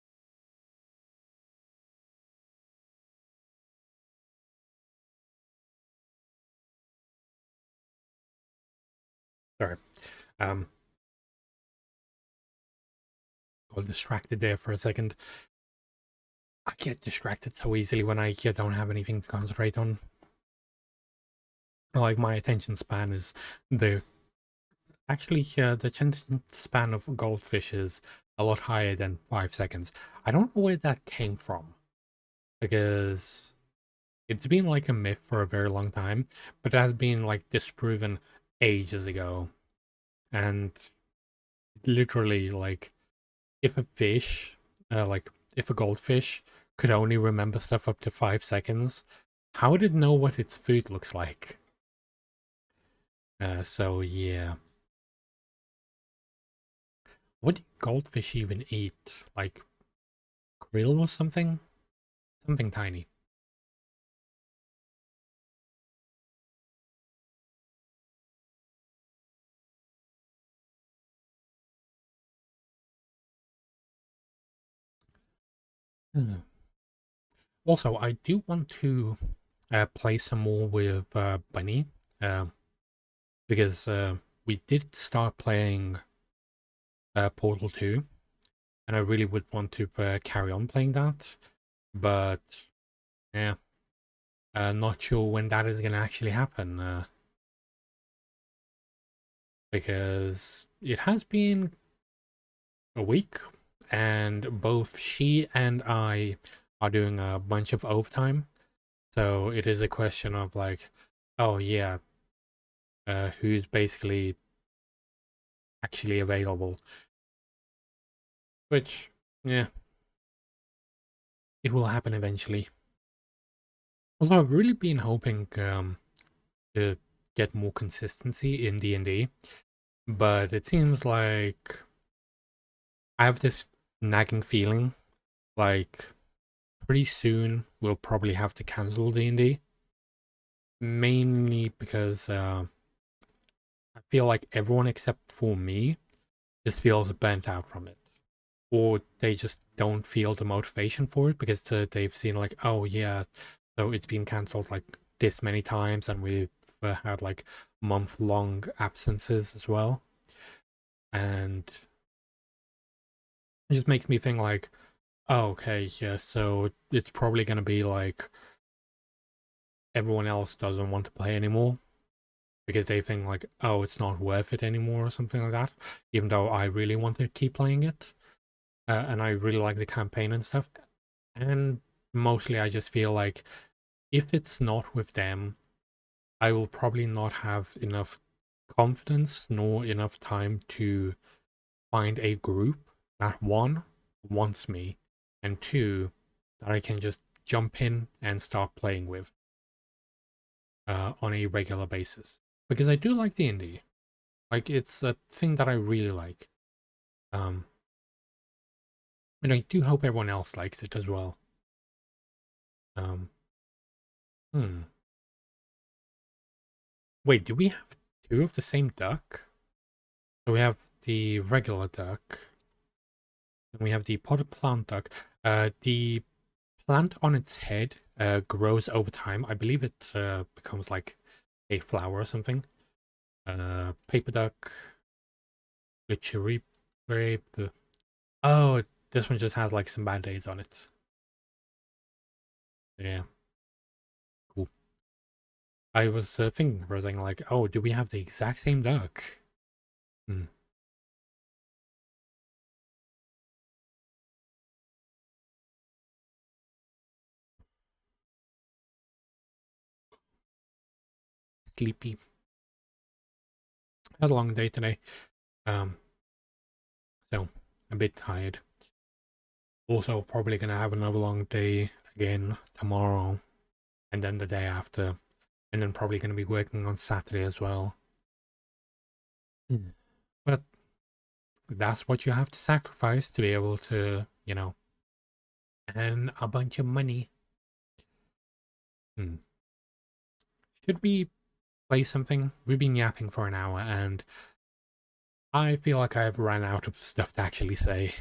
Speaker 1: Sorry. Um, got distracted there for a second. I get distracted so easily when I don't have anything to concentrate on. Like my attention span is the the attention span of goldfish is a lot higher than 5 seconds. I don't know where that came from because it's been like a myth for a very long time, but it has been like disproven ages ago. And literally, like if a fish, like if a goldfish could only remember stuff up to 5 seconds, how would it know what its food looks like? So yeah. What do goldfish even eat? Like krill or something? Something tiny. Hmm. Also, I do want to play some more with Bunny, uh, because we did start playing Portal 2, and I really would want to carry on playing that, but yeah, not sure when that is going to actually happen, because it has been a week, and both she and I are doing a bunch of overtime, so it is a question of like, oh yeah, who's basically actually available, which, yeah, it will happen eventually. Although I've really been hoping to get more consistency in D&D, but it seems like I have this nagging feeling like pretty soon we'll probably have to cancel D&D, mainly because I feel like everyone except for me just feels burnt out from it, or they just don't feel the motivation for it because they've seen like, oh yeah, so it's been cancelled like this many times, and we've had like month-long absences as well, and it just makes me think like, oh, okay, yeah, so it's probably gonna be like everyone else doesn't want to play anymore because they think like, oh, it's not worth it anymore or something like that, even though I really want to keep playing it, and I really like the campaign and stuff. And mostly I just feel like if it's not with them, I will probably not have enough confidence nor enough time to find a group that one wants me, and two that I can just jump in and start playing with on a regular basis. Because I do like D&D. Like, it's a thing that I really like. Um, and I do hope everyone else likes it as well. Um, hmm. Wait, do we have two of the same duck? So we have the regular duck, and we have the potted plant duck. The plant on its head grows over time. I believe it becomes like a flower or something. Paper duck, the cherry grape. Oh, this one just has like some band-aids on it. Yeah, cool. I was thinking for a second, like, oh, do we have the exact same duck? Hmm. Sleepy. Had a long day today. Um, so a bit tired. Also, probably gonna have another long day again tomorrow, and then the day after, and then probably gonna be working on Saturday as well. Mm. But that's what you have to sacrifice to be able to, earn a bunch of money. Hmm. Should we play something? We've been yapping for an hour, and I feel like I've run out of stuff to actually say.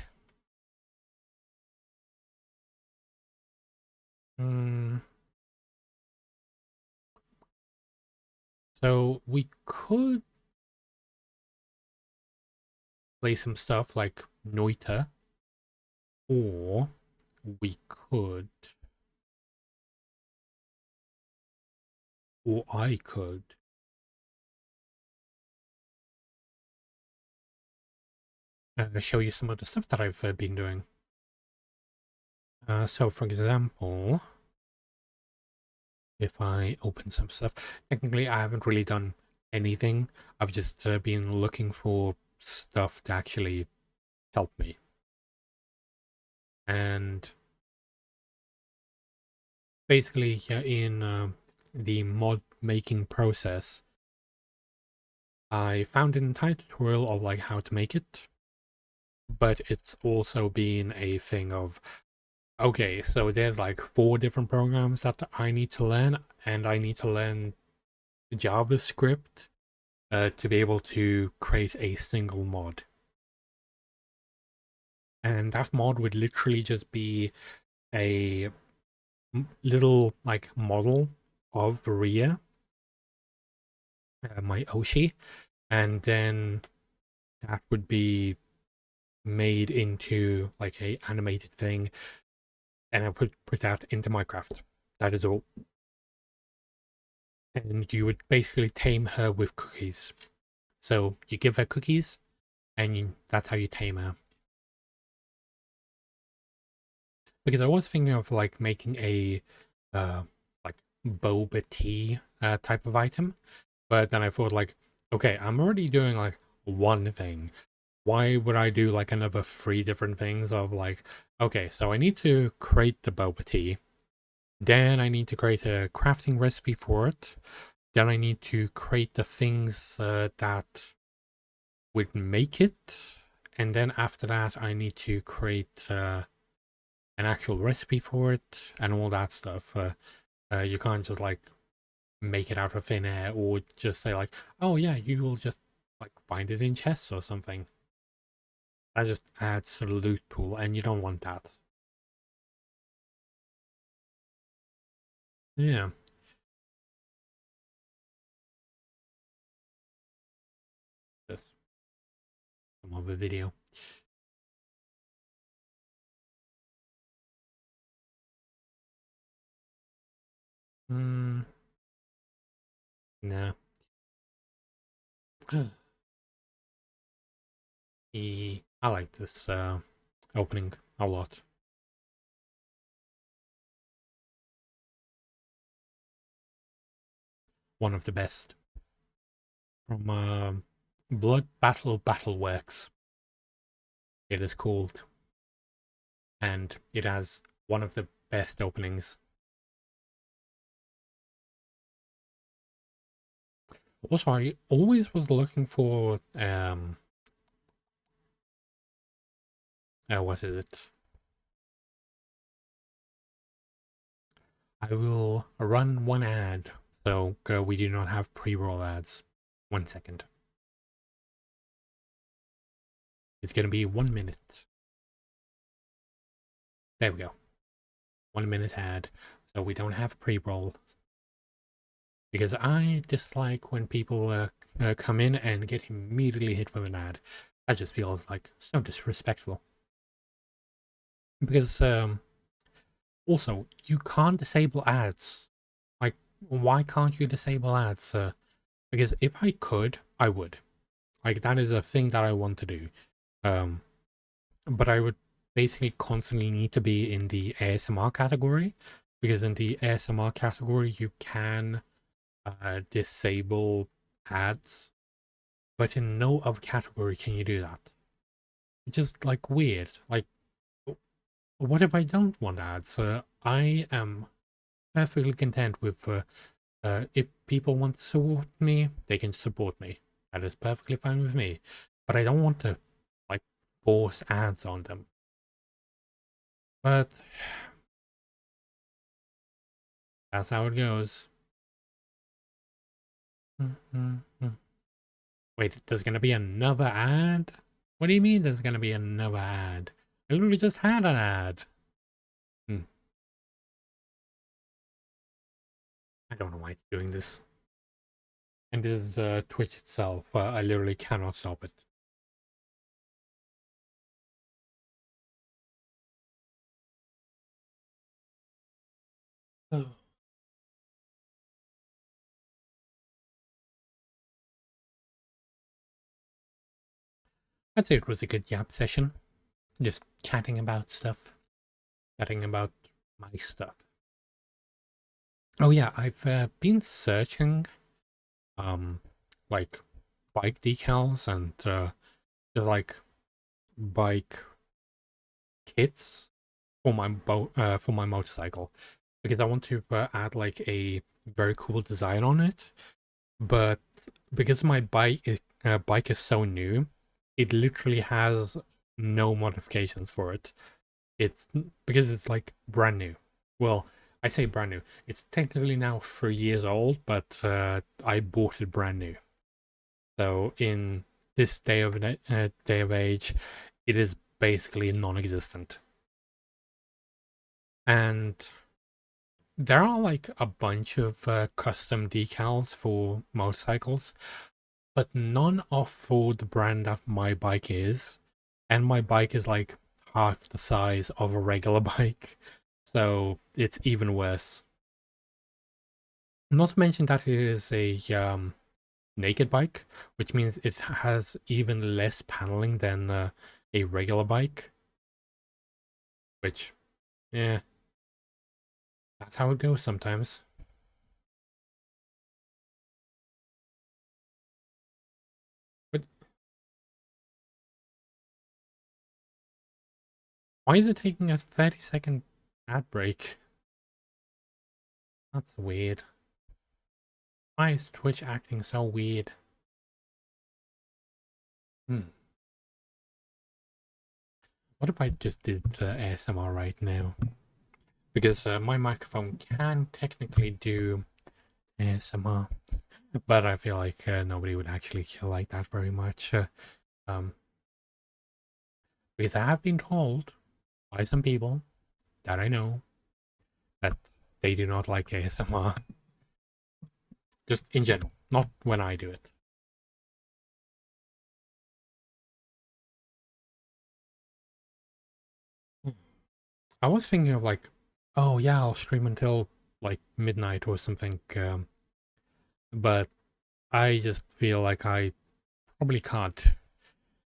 Speaker 1: Hmm. So we could play some stuff like Noita, or we could, or I could show you some of the stuff that I've been doing. So, for example, if I open some stuff, technically I haven't really done anything. I've just been looking for stuff to actually help me. And basically in the mod making process, I found an entire tutorial of like how to make it, but it's also been a thing of, okay, so there's like 4 different programs that I need to learn, and I need to learn JavaScript to be able to create a single mod. And that mod would literally just be a little like model of Ria, my Oshi, and then that would be made into like a animated thing, and I would put that into Minecraft. That is all. And you would basically tame her with cookies. So you give her cookies, and that's how you tame her. Because I was thinking of like making a like boba tea type of item, but then I thought like, okay, I'm already doing like one thing. Why would I do like another 3 different things of like, okay, so I need to create the boba tea, then I need to create a crafting recipe for it, then I need to create the things that would make it, and then after that I need to create an actual recipe for it and all that stuff. You can't just like make it out of thin air or just say like, oh yeah, you will just like find it in chests or something. That just adds to the loot pool, and you don't want that. Yeah. Just some other video. Hmm. Nah. I like this opening a lot. One of the best. From Blood Battle Battleworks, it is called. And it has one of the best openings. Also, I always was looking for what is it? I will run one ad, so we do not have pre-roll ads. 1 second. It's gonna be 1 minute. There we go. 1 minute ad, so we don't have pre-roll. Because I dislike when people come in and get immediately hit with an ad. That just feels like so disrespectful. Because also, you can't disable ads. Like, why can't you disable ads? Because if I could, I would. Like, that is a thing that I want to do. But I would basically constantly need to be in the ASMR category, because in the ASMR category you can disable ads, but in no other category can you do that. It's just like weird. Like, what if I don't want ads? I am perfectly content with if people want to support me, they can support me. That is perfectly fine with me. But I don't want to like force ads on them. But that's how it goes. Wait, there's gonna be another ad? What do you mean there's gonna be another ad? I literally just had an ad. I don't know why it's doing this. And this is Twitch itself. I literally cannot stop it. Oh. I'd say it was a good yap session. Just chatting about stuff. Chatting about my stuff. Oh yeah, I've been searching like bike decals and like bike kits for my motorcycle, because I want to add like a very cool design on it. But because my bike is so new, it literally has no modifications for it. It's because it's like brand new. Well, I say brand new. It's technically now 3 years old, but I bought it brand new. So in this day of age, it is basically non-existent. And there are like a bunch of custom decals for motorcycles, but none are for the brand that my bike is. And my bike is like half the size of a regular bike, so it's even worse. Not to mention that it is a naked bike, which means it has even less paneling than a regular bike, which, yeah, that's how it goes sometimes. But why is it taking a 30-second ad break? That's weird. Why is Twitch acting so weird? What if I just did ASMR right now? Because my microphone can technically do ASMR, but I feel like nobody would actually like that very much. Um, because I have been told by some people that I know that they do not like ASMR. Just in general, not when I do it. I was thinking of like, oh yeah, I'll stream until like midnight or something. But I just feel like I probably can't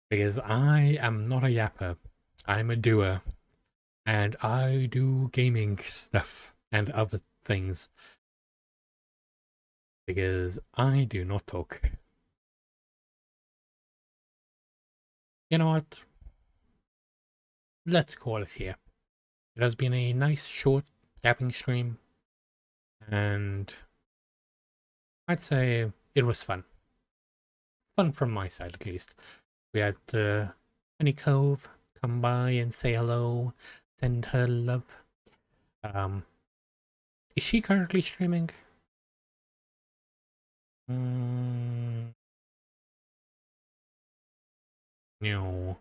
Speaker 1: because I am not a yapper. I'm a doer, and I do gaming stuff and other things because I do not talk. You know what? Let's call it here. It has been a nice short tapping stream, and I'd say it was fun. Fun from my side, at least. We had Honey Cove come by and say hello, send her love. Um, is she currently streaming? Mm, no.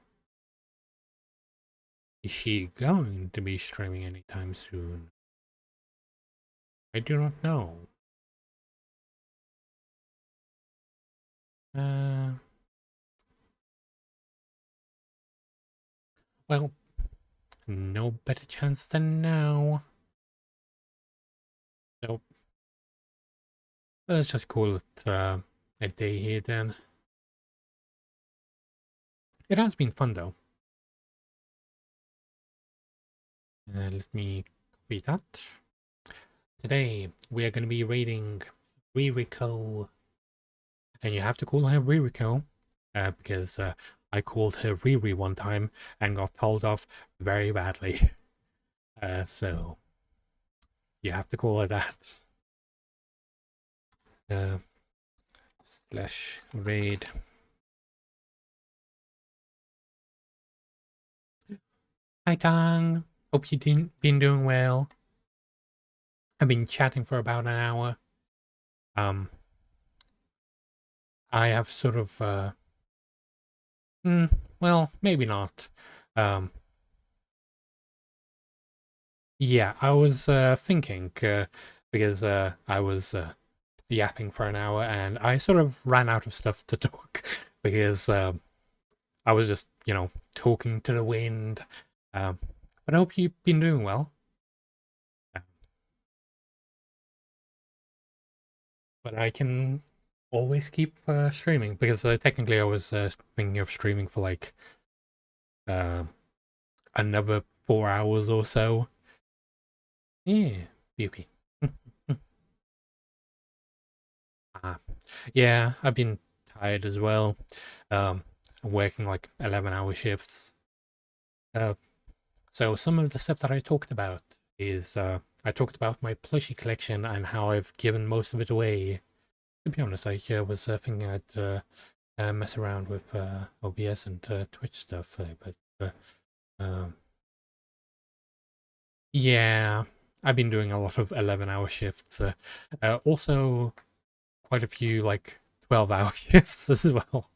Speaker 1: Is she going to be streaming anytime soon? I do not know. Uh, well, no better chance than now. So let's just call it a day here then. It has been fun though. Let me copy that. Today we are going to be raiding Ririko, and you have to call her Ririko because I called her Riri one time and got told off very badly. So you have to call her that. Slash raid. Hi Tang, hope you been doing well. I've been chatting for about an hour. I have sort of well, maybe not. Um, yeah, I was thinking because I was yapping for an hour and I sort of ran out of stuff to talk because I was just, talking to the wind. But I hope you've been doing well. But I can always keep streaming because technically I was thinking of streaming for like uh, another 4 hours or so. Yeah, Yuki. Ah, yeah, I've been tired as well. Um, working like 11-hour shifts. Uh, so some of the stuff that I talked about is I talked about my plushie collection and how I've given most of it away. To be honest, I was thinking I'd mess around with OBS and Twitch stuff, but um, yeah, I've been doing a lot of 11-hour shifts. Also, quite a few like 12-hour shifts as well.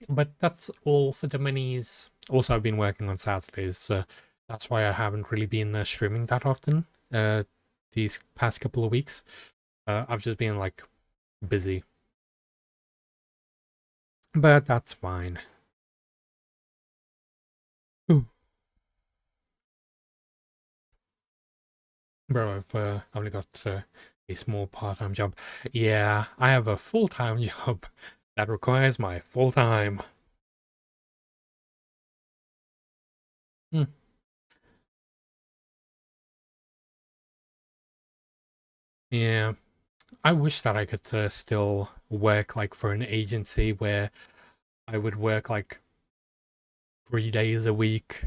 Speaker 1: But that's all for the minis. Also, I've been working on Saturdays. That's why I haven't really been streaming that often these past couple of weeks. I've just been like busy. But that's fine. Ooh. Bro, I've only got a small part-time job. Yeah, I have a full-time job that requires my full-time. Hmm. Yeah, I wish that I could still work like for an agency where I would work like 3 days a week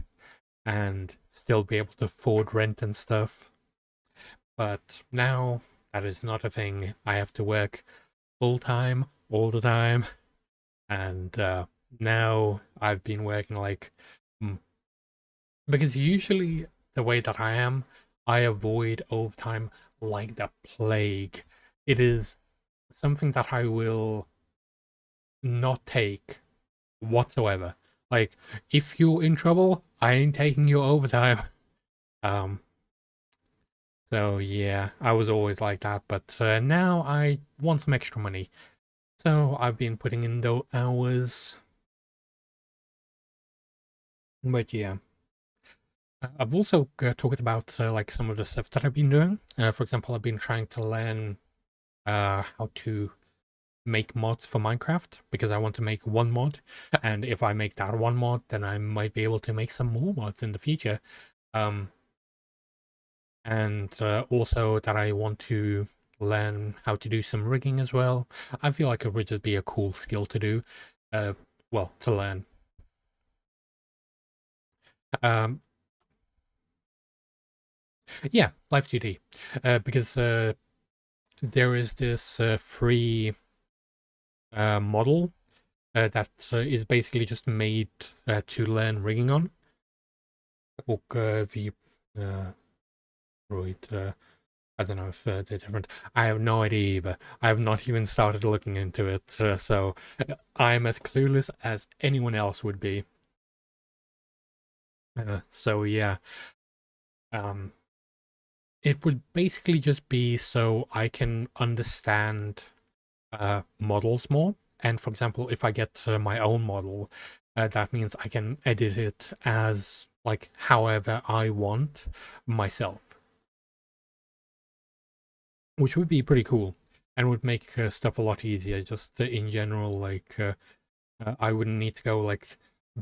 Speaker 1: and still be able to afford rent and stuff. But now that is not a thing. I have to work full time all the time. And now I've been working like, because usually the way that I am, I avoid overtime like the plague. It is something that I will not take whatsoever. Like, if you're in trouble, I ain't taking your overtime. Um, so yeah, I was always like that, but now I want some extra money. So I've been putting in those hours. But yeah, I've also talked about like some of the stuff that I've been doing. For example, I've been trying to learn how to make mods for Minecraft because I want to make one mod, and if I make that one mod, then I might be able to make some more mods in the future. And also that I want to learn how to do some rigging as well. I feel like it would just be a cool skill to do, well, to learn. Um, yeah, Live 2D, because there is this free model that is basically just made to learn rigging on. Och vi Droid, I don't know if they're different. I have no idea either. I have not even started looking into it, so I'm as clueless as anyone else would be. So yeah, it would basically just be so I can understand models more. And for example, if I get my own model, that means I can edit it as like however I want myself, which would be pretty cool and would make stuff a lot easier. Just in general, like I wouldn't need to go like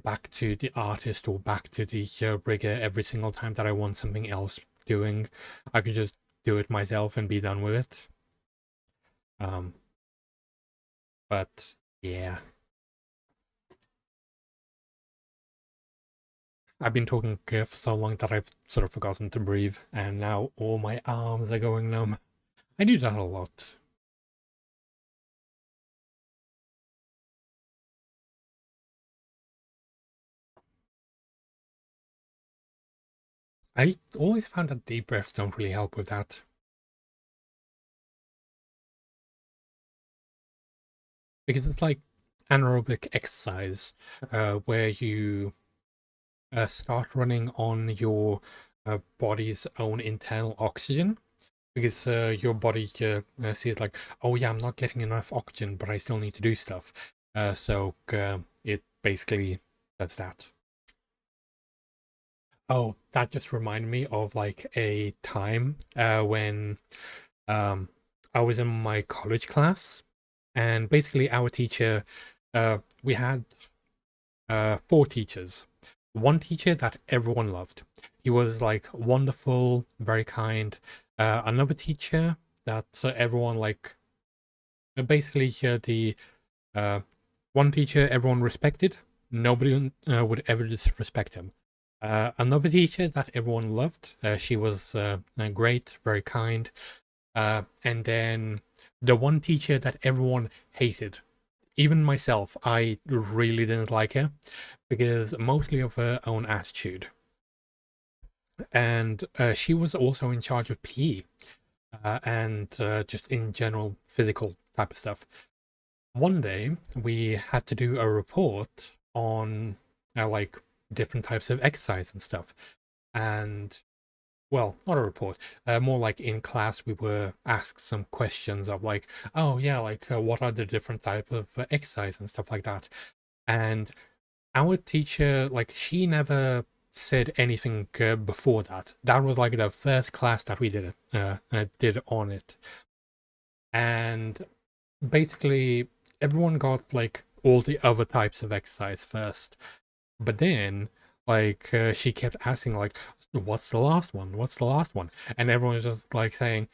Speaker 1: back to the artist or back to the rigger every single time that I want something else doing. I could just do it myself and be done with it. But yeah, I've been talking for so long that I've sort of forgotten to breathe, and now all my arms are going numb. I do that a lot. I always found that deep breaths don't really help with that. Because it's like anaerobic exercise, where you start running on your body's own internal oxygen. Because your body sees like, oh yeah, I'm not getting enough oxygen, but I still need to do stuff. So it basically does that. Oh, that just reminded me of like a time when um, I was in my college class, and basically our teacher, we had four teachers. One teacher that everyone loved. He was like wonderful, very kind. Another teacher that everyone like, basically the one teacher everyone respected. Nobody would ever disrespect him. Another teacher that everyone loved. She was great, very kind. And then the one teacher that everyone hated, even myself, I really didn't like her because mostly of her own attitude. And she was also in charge of PE and just in general physical type of stuff. One day we had to do a report on like different types of exercise and stuff. And well, not a report, more like in class we were asked some questions of like, oh yeah, like what are the different type of exercise and stuff like that. And our teacher, like, she never said anything before that. That was like the first class that we did on it. And basically everyone got like all the other types of exercise first, but then like she kept asking like, what's the last one, what's the last one, and everyone was just like saying,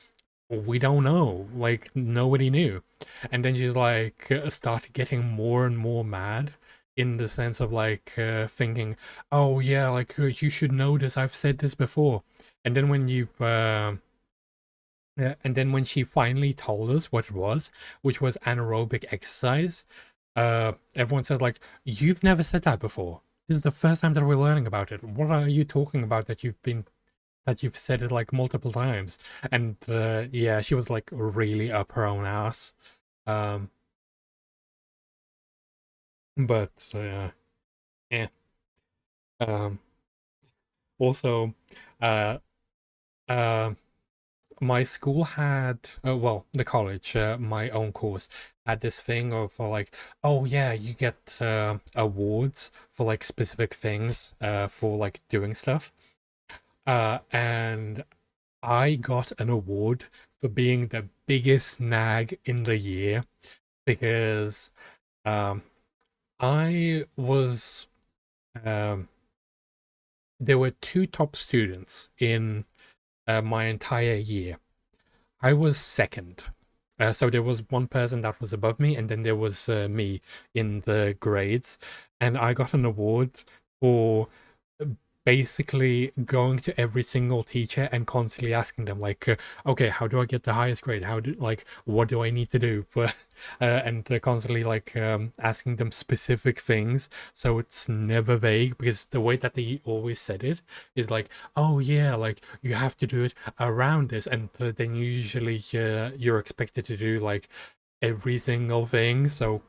Speaker 1: we don't know, like nobody knew. And then she's like started getting more and more mad in the sense of like thinking, oh yeah, like you should know this, I've said this before. And then when you and then when she finally told us what it was, which was anaerobic exercise, everyone said like, "You've never said that before. This is the first time that we're learning about it. What are you talking about that you've said it like multiple times?" And yeah, she was like really up her own ass. Um, but yeah. Um, also, uh, uh, my school had well, the college, my own course had this thing of like, oh yeah, you get awards for like specific things for like doing stuff, and I got an award for being the biggest nag in the year because um I was um there were two top students in my entire year. I was second. So there was one person that was above me, and then there was me in the grades, and I got an award for basically going to every single teacher and constantly asking them like, okay, how do I get the highest grade? How do, like, what do I need to do? And constantly like asking them specific things, so it's never vague, because the way that they always said it is like, oh yeah, like you have to do it around this, and then usually you're expected to do like every single thing. So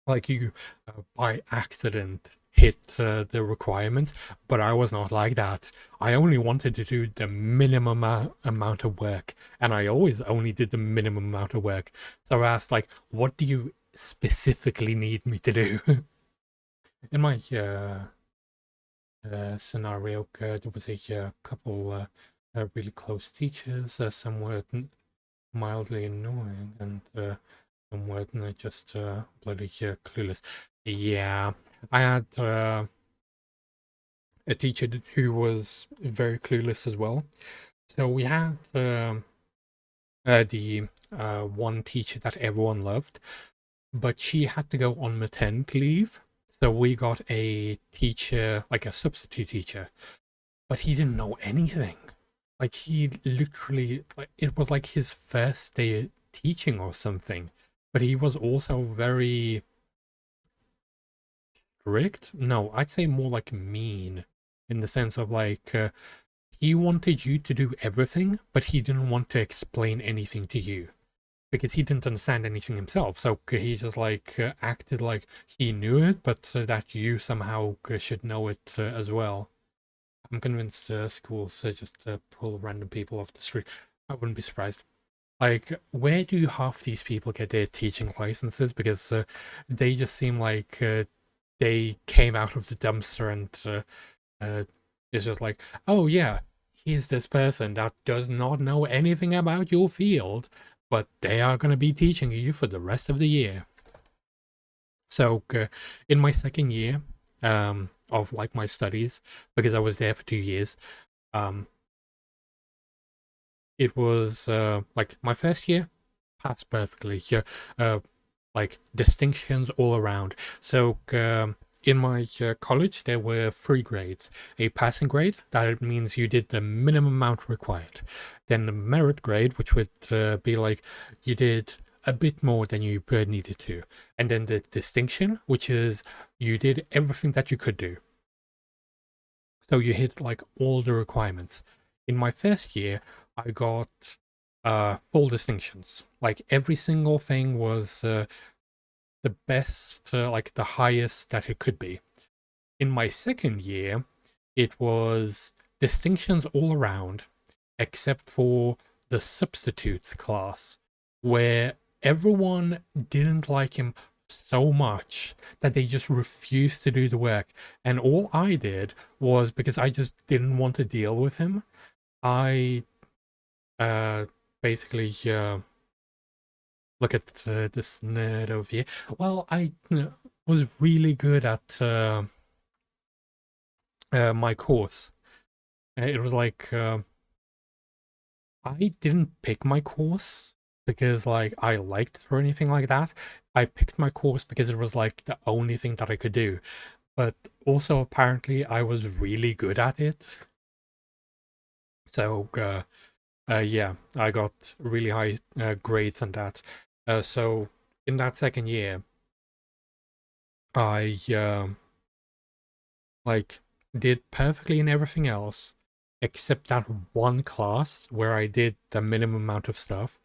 Speaker 1: like you by accident hit the requirements, but I was not like that. I only wanted to do the minimum amount of work, and I always only did the minimum amount of work. So I asked like, what do you specifically need me to do? In my scenario, there was a couple really close teachers. Some were mildly annoying, and some were just bloody clueless. Yeah, I had a teacher who was very clueless as well. So we had the one teacher that everyone loved, but she had to go on maternity leave. So we got a teacher, like a substitute teacher, but he didn't know anything. Like he literally, like, it was like his first day teaching or something. But he was also very strict. No, I'd say more like mean, in the sense of like he wanted you to do everything, but he didn't want to explain anything to you because he didn't understand anything himself. So he just like acted like he knew it, but that you somehow should know it as well. I'm convinced schools just pull random people off the street. I wouldn't be surprised. Like, where do half these people get their teaching licenses? Because they just seem like they came out of the dumpster, and it's just like, oh yeah, here's this person that does not know anything about your field, but they are going to be teaching you for the rest of the year. So in my second year of like my studies, because I was there for 2 years, um, it was like my first year passed perfectly. Yeah, like distinctions all around. So in my college, there were 3 grades. A passing grade, that means you did the minimum amount required. Then the merit grade, which would be like you did a bit more than you needed to. And then the distinction, which is you did everything that you could do. So you hit like all the requirements. In my first year, I got full distinctions. Like every single thing was the best, like the highest that it could be. In my second year, it was distinctions all around, except for the substitutes class, where everyone didn't like him so much that they just refused to do the work. And all I did was, because I just didn't want to deal with him, I basically look at this nerd over here. Well, I was really good at my course. It was like I didn't pick my course because like I liked it or anything like that. I picked my course because it was like the only thing that I could do. But also apparently I was really good at it. So yeah, I got really high grades on that. So in that second year, I like did perfectly in everything else except that one class where I did the minimum amount of stuff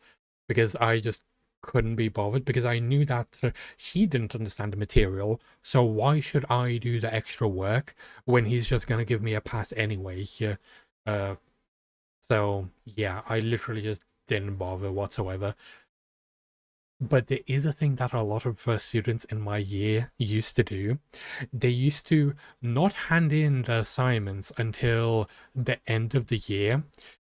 Speaker 1: because I just couldn't be bothered, because I knew that he didn't understand the material, so why should I do the extra work when he's just gonna give me a pass anyway? So yeah, I literally just didn't bother whatsoever. But there is a thing that a lot of students in my year used to do. They used to not hand in the assignments until the end of the year,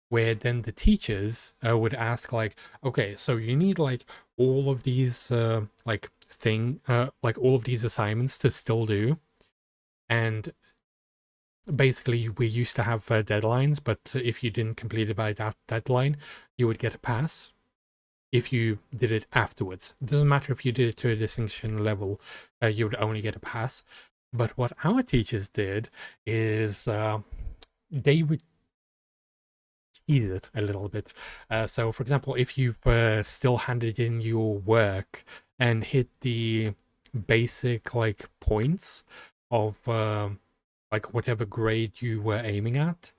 Speaker 1: where then the teachers would ask like, okay, so you need like all of these like all of these assignments to still do. And basically we used to have deadlines, but if you didn't complete it by that deadline, you would get a pass. If you did it afterwards, it doesn't matter if you did it to a distinction level, you would only get a pass. But what our teachers did is they would tease it a little bit. So for example, if you still handed in your work and hit the basic like points of like whatever grade you were aiming at,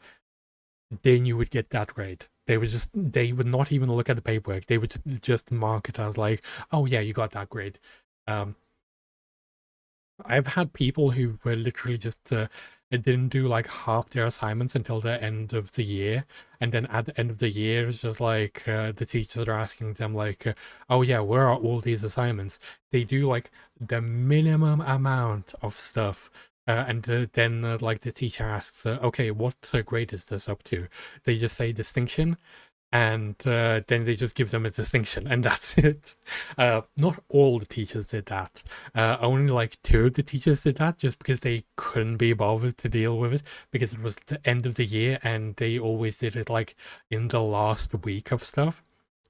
Speaker 1: then you would get that grade. They would not even look at the paperwork. They would just mark it as like, oh yeah, you got that grade. I've had people who were literally just didn't do like half their assignments until the end of the year, and then at the end of the year, it's just like the teachers are asking them like, oh yeah, where are all these assignments? They do like the minimum amount of stuff. And then like the teacher asks, okay, what grade is this up to? They just say distinction, and then they just give them a distinction, and that's it. Not all the teachers did that. Only like 2 of the teachers did that, just because they couldn't be bothered to deal with it, because it was the end of the year and they always did it like in the last week of stuff,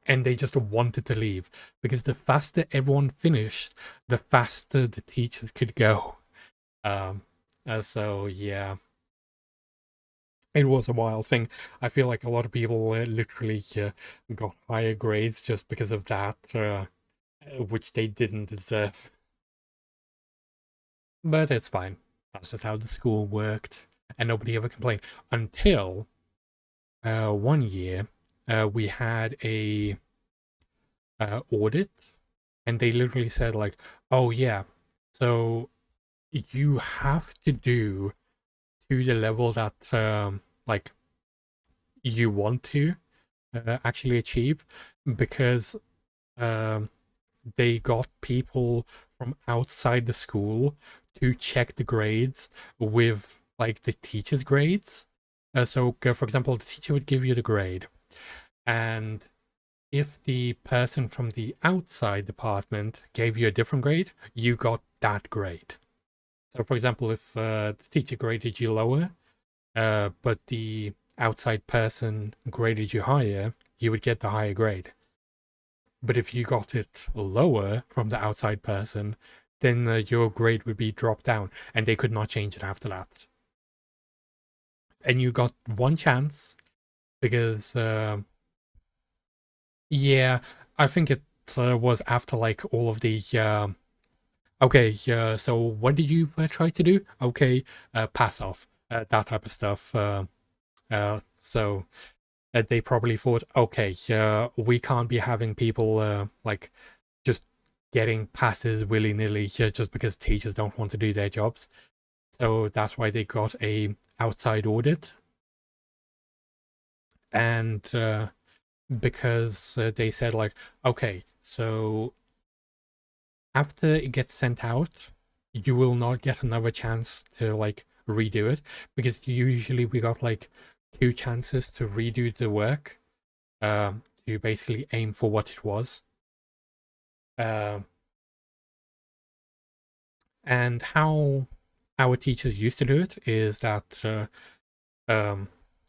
Speaker 1: and they just wanted to leave, because the faster everyone finished, the faster the teachers could go. So yeah, it was a wild thing. I feel like a lot of people literally got higher grades just because of that, which they didn't deserve. But it's fine. That's just how the school worked, and nobody ever complained until one year we had a audit, and they literally said like, "Oh yeah, so you have to do to the level that like you want to actually achieve, because they got people from outside the school to check the grades with like the teacher's grades. So for example, the teacher would give you the grade, and if the person from the outside department gave you a different grade, you got that grade. So for example, if the teacher graded you lower, but the outside person graded you higher, you would get the higher grade. But if you got it lower from the outside person, then your grade would be dropped down, and they could not change it after that. And you got one chance because, yeah, I think it was after like all of the okay, so what did you try to do? Okay, pass off, that type of stuff. So they probably thought, okay, we can't be having people like just getting passes willy-nilly just because teachers don't want to do their jobs. So that's why they got a outside audit. And because they said like, okay, so after it gets sent out, you will not get another chance to like redo it, because usually we got like 2 chances to redo the work, to basically aim for what it was. And how our teachers used to do it is that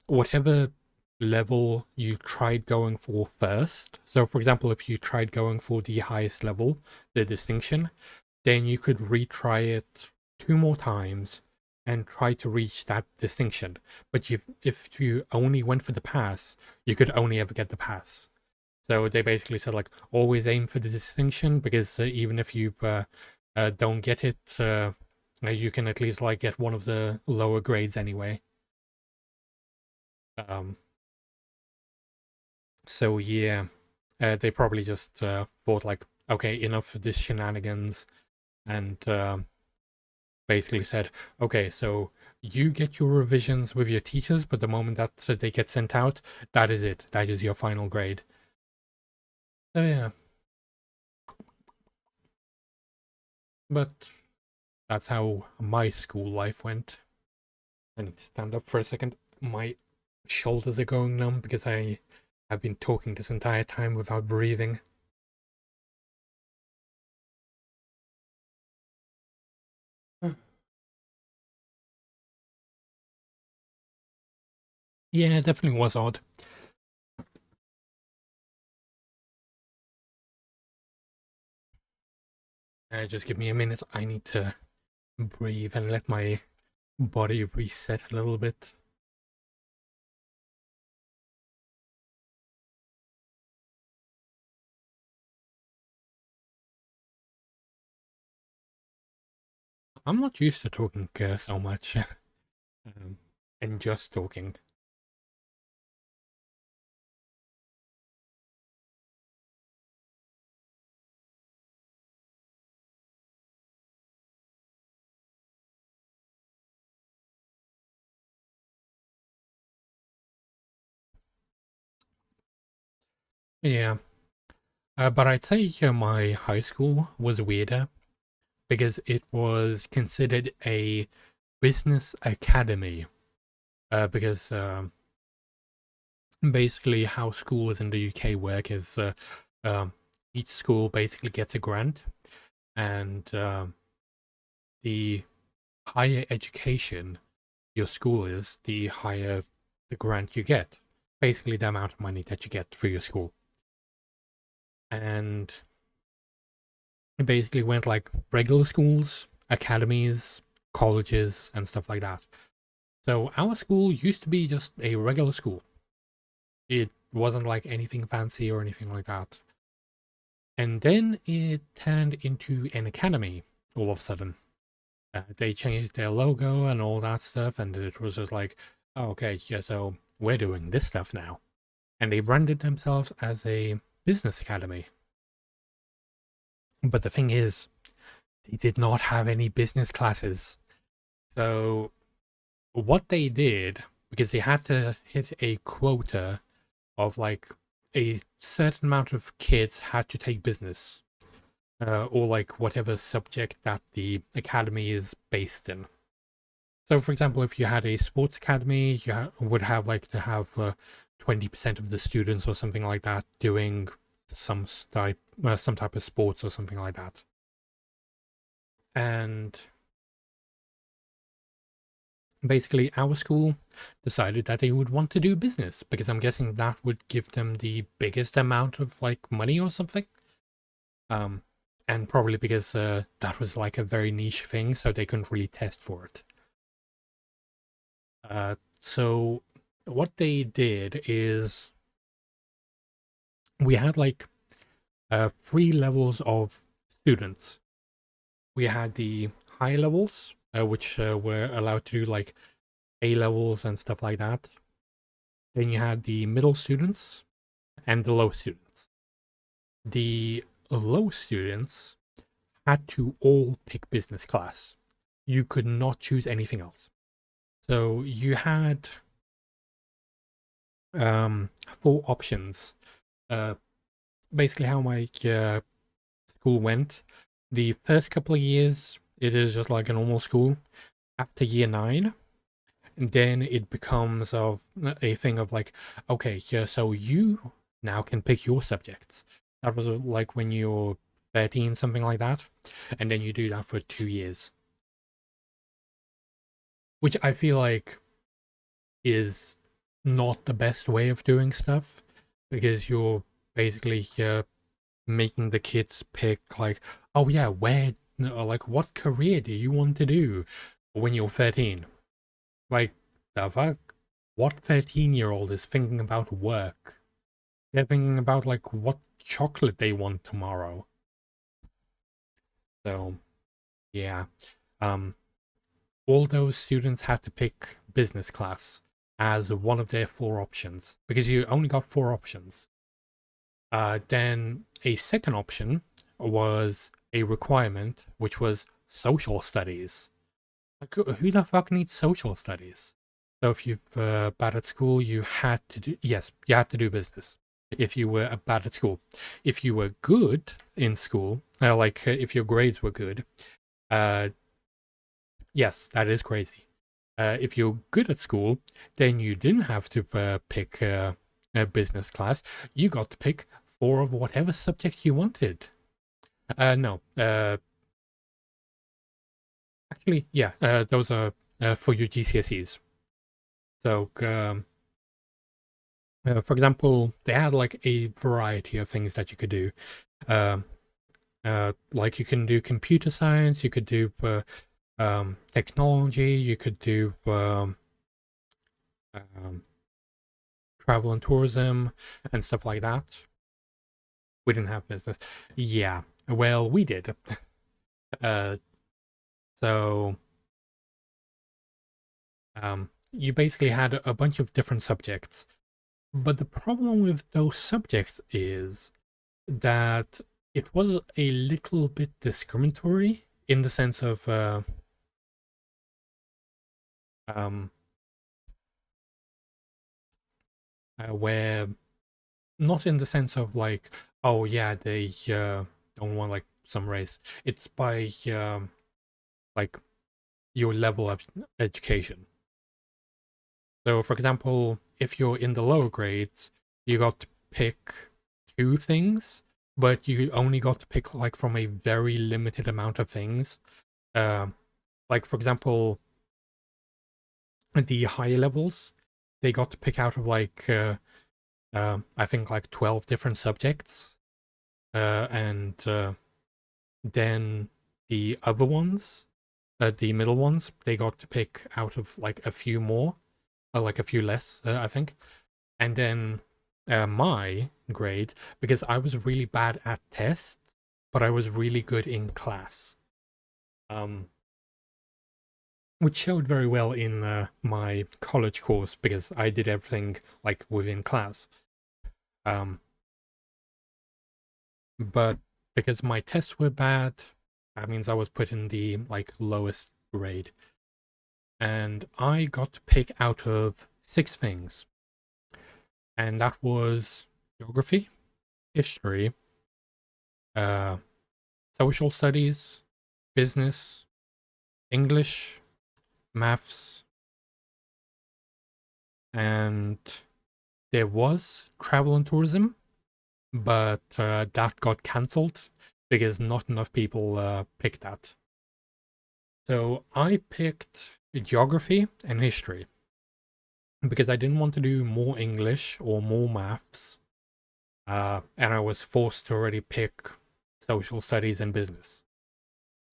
Speaker 1: whatever level you tried going for first, so for example, if you tried going for the highest level, the distinction, then you could retry it 2 more times and try to reach that distinction. But if you only went for the pass, you could only ever get the pass. So they basically said like, always aim for the distinction, because even if you don't get it, you can at least like get one of the lower grades anyway. So yeah, they probably just thought like, okay, enough of this shenanigans, and basically said, okay, so you get your revisions with your teachers, but the moment that they get sent out, that is it. That is your final grade. So yeah. But that's how my school life went. I need to stand up for a second. My shoulders are going numb because I have been talking this entire time without breathing. Yeah, it definitely was odd. Just give me a minute. I need to breathe and let my body reset a little bit. I'm not used to talking so much and just talking. Yeah, but I'd say my high school was weirder because it was considered a business academy. Because basically how schools in the UK work is each school basically gets a grant, and the higher education your school is, the higher the grant you get. Basically, the amount of money that you get for your school. And it basically went like regular schools, academies, colleges, and stuff like that. So our school used to be just a regular school. It wasn't like anything fancy or anything like that. And then it turned into an academy all of a sudden. They changed their logo and all that stuff, and it was just like, oh, okay, yeah, so we're doing this stuff now. And they branded themselves as a business academy. But the thing is, they did not have any business classes. So what they did, because they had to hit a quota of like a certain amount of kids had to take business, or like whatever subject that the academy is based in. So, for example, if you had a sports academy, you would have like to have 20% of the students or something like that doing some type of sports or something like that. And basically, our school decided that they would want to do business because I'm guessing that would give them the biggest amount of like money or something. and probably because that was like a very niche thing, so they couldn't really test for it. So what they did is we had like 3 levels of students. We had the high levels, which were allowed to do like A levels and stuff like that. Then you had the middle students and the low students. The low students had to all pick business class. You could not choose anything else. So you had 4 options. Basically, how my school went. The first couple of years, it is just like a normal school. After year 9, then it becomes of a thing of like, okay, yeah, so you now can pick your subjects. That was like when you're 13, something like that, and then you do that for 2 years, which I feel like is not the best way of doing stuff, because you're basically making the kids pick like, oh yeah, where, like, what career do you want to do when you're 13? Like, the fuck? What 13-year-old is thinking about work? They're thinking about like what chocolate they want tomorrow. So yeah. All those students had to pick business class as one of their 4 options, because you only got 4 options. Then a second option was a requirement, which was social studies. Like, who the fuck needs social studies? So if you're bad at school, you had to do, yes, you had to do business. If you were bad at school. If you were good in school, if your grades were good, uh, yes, that is crazy. If you're good at school, then you didn't have to pick a business class. You got to pick 4 of whatever subject you wanted. No. Actually, yeah, those are for your GCSEs. So, for example, they had like a variety of things that you could do. Like you can do computer science, you could do technology, you could do um, travel and tourism and stuff like that. We didn't have business. Yeah, well, we did. uh, so you basically had a bunch of different subjects. But the problem with those subjects is that it was a little bit discriminatory in the sense of um, where, not in the sense of like, oh yeah, they don't want like some race. It's by like your level of education. So, for example, if you're in the lower grades, you got to pick 2 things, but you only got to pick like from a very limited amount of things. Like, for example, the higher levels, they got to pick out of like I think like 12 different subjects, and then the other ones, the middle ones, they got to pick out of like a few more, like a few less, I think. And then my grade, because I was really bad at tests, but I was really good in class. Which showed very well in my college course, because I did everything like within class. Um, but because my tests were bad, that means I was put in the like lowest grade. And I got to pick out of 6 things. And that was geography, history, uh, social studies, business, English, maths, and there was travel and tourism, but that got cancelled because not enough people picked that. So I picked geography and history because I didn't want to do more English or more maths, and I was forced to already pick social studies and business.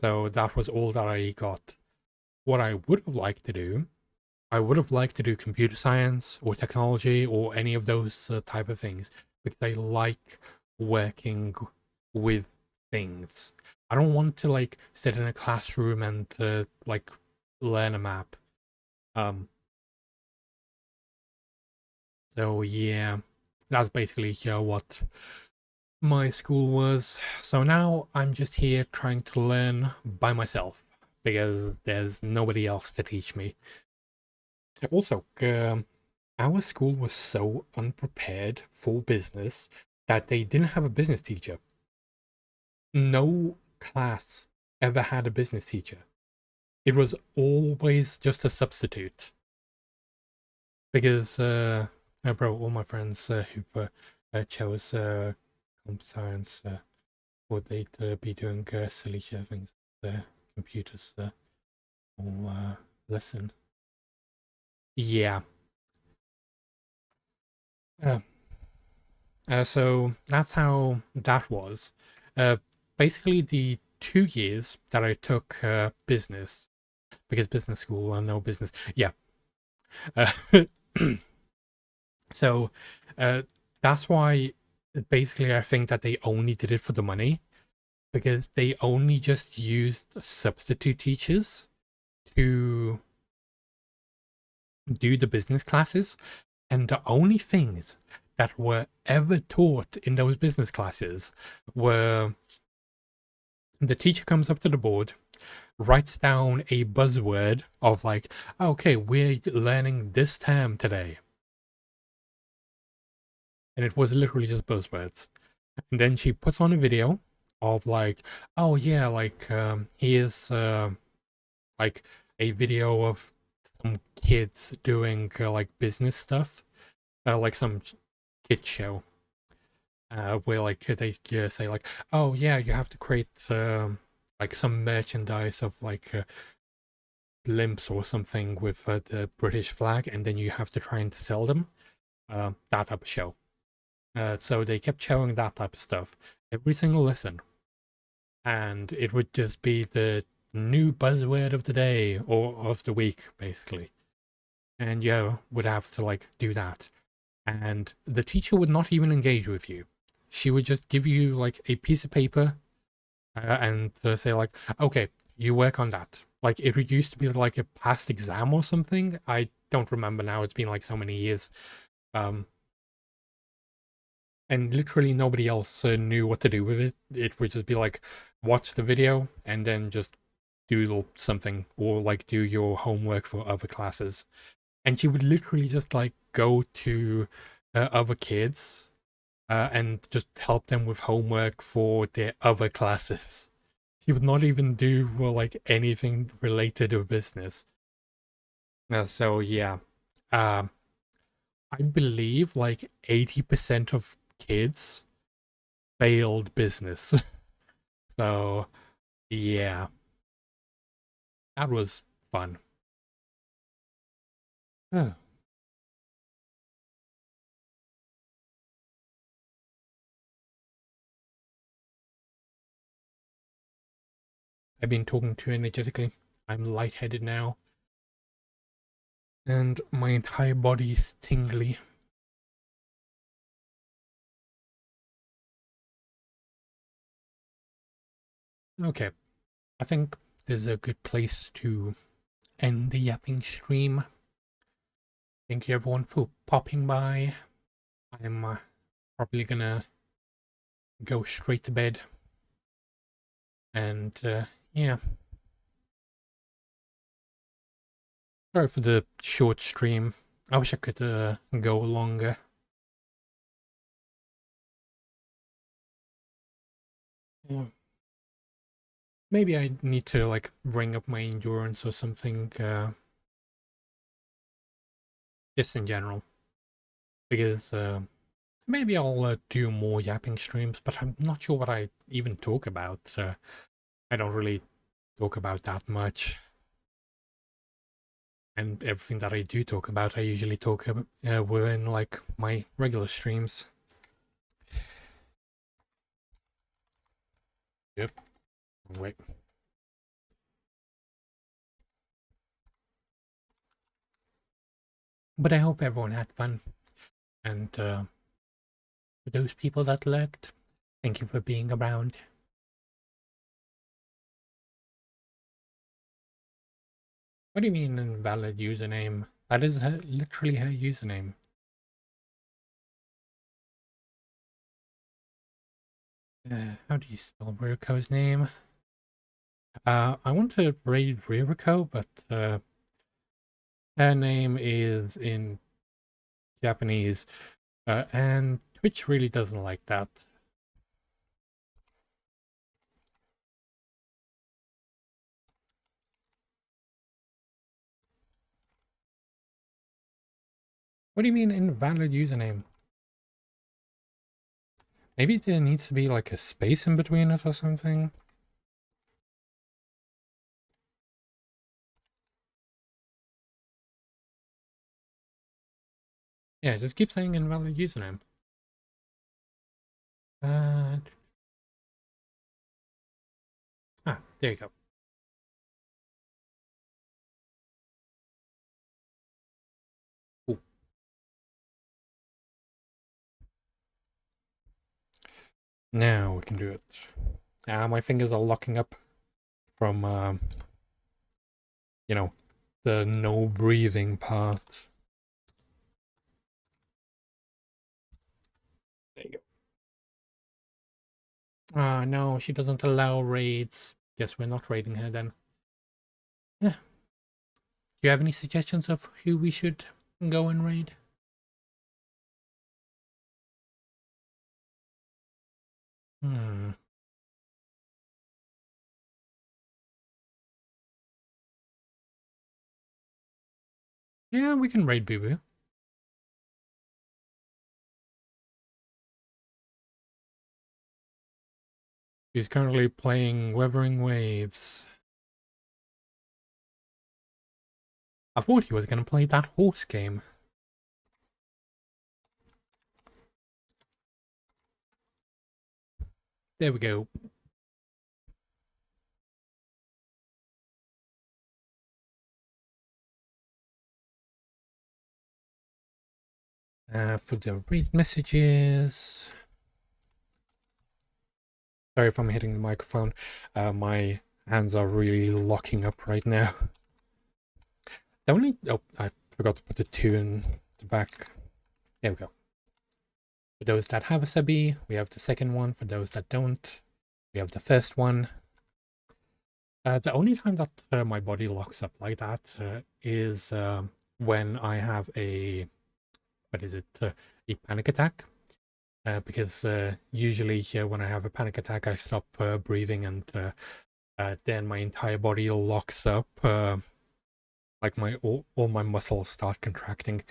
Speaker 1: So that was all that I got. What I would have liked to do, I would have liked to do computer science or technology or any of those type of things, because I like working with things. I don't want to like sit in a classroom and like learn a map. So yeah, that's basically what my school was. So now I'm just here trying to learn by myself because there's nobody else to teach me. Also, our school was so unprepared for business that they didn't have a business teacher. No class ever had a business teacher. It was always just a substitute. Because, bro, all my friends who chose comp science would they'd be doing silly things, the computers all listen. Yeah. So that's how that was. Basically, the 2 years that I took business, because business school and no business. Yeah. So that's why basically I think that they only did it for the money, because they only just used substitute teachers to do the business classes, and the only things that were ever taught in those business classes were the teacher comes up to the board, writes down a buzzword of like, okay, we're learning this term today. And it was literally just buzzwords. And then she puts on a video of like, oh yeah, like here's like a video of some kids doing like business stuff, like some kid show, where like they say like, oh yeah, you have to create like some merchandise of like blimps or something with the British flag, and then you have to try and sell them. That type of show. So they kept showing that type of stuff every single lesson, and it would just be the new buzzword of the day or of the week, basically. And you would have to like do that, and the teacher would not even engage with you. She would just give you like a piece of paper and say like, okay, you work on that. Like it used to be like a past exam or something. I don't remember now. It's been like so many years. And literally nobody else knew what to do with it. It would just be like, watch the video and then just doodle something or like do your homework for other classes. And she would literally just like go to other kids and just help them with homework for their other classes. She would not even do like anything related to business. So yeah, I believe like 80% of kids failed business. So yeah, that was fun. Oh. I've been talking too energetically. I'm lightheaded now, and my entire body is tingly. Okay, I think this is a good place to end the yapping stream. Thank you everyone for popping by. I'm probably gonna go straight to bed. And yeah, sorry for the short stream. I wish I could go longer. Yeah. Maybe I need to like bring up my endurance or something, just in general, because maybe I'll do more yapping streams, but I'm not sure what I even talk about. I don't really talk about that much, and everything that I do talk about, I usually talk about within like my regular streams. Yep. Wait. But I hope everyone had fun. And for those people that lurked, thank you for being around. What do you mean invalid username? That is literally her username. How do you spell Ririko's name? I want to raid Ririko, but her name is in Japanese, and Twitch really doesn't like that. What do you mean invalid username? Maybe there needs to be like a space in between it or something. Yeah, just keep saying invalid username. There you go. Ooh. Now we can do it. My fingers are locking up from, you know, the no breathing part. There you go. No, she doesn't allow raids. Guess we're not raiding her then. Yeah. Do you have any suggestions of who we should go and raid? Yeah, we can raid Boo Boo. He's currently playing Wuthering Waves. I thought he was going to play that horse game. There we go. For the read messages. Sorry if I'm hitting the microphone. My hands are really locking up right now. The only... Oh, I forgot to put the 2 in the back. There we go. For those that have a subby, we have the second one. For those that don't, we have the first one. The only time that my body locks up like that is when I have a... What is it? A panic attack. Because usually when I have a panic attack, I stop breathing and then my entire body locks up. Like all my muscles start contracting.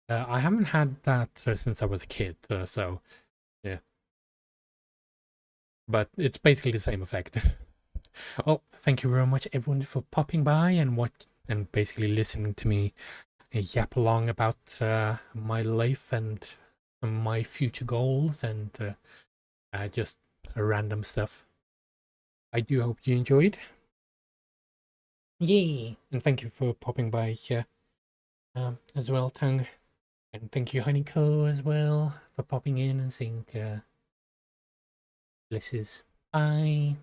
Speaker 1: I haven't had that since I was a kid, so yeah. But it's basically the same effect. Well, thank you very much everyone for popping by and basically listening to me yap along about my life and my future goals and just random stuff. I do hope you enjoyed. Yay! And thank you for popping by here as well, Tang. And thank you, Honeyco, as well, for popping in and saying blesses. Bye.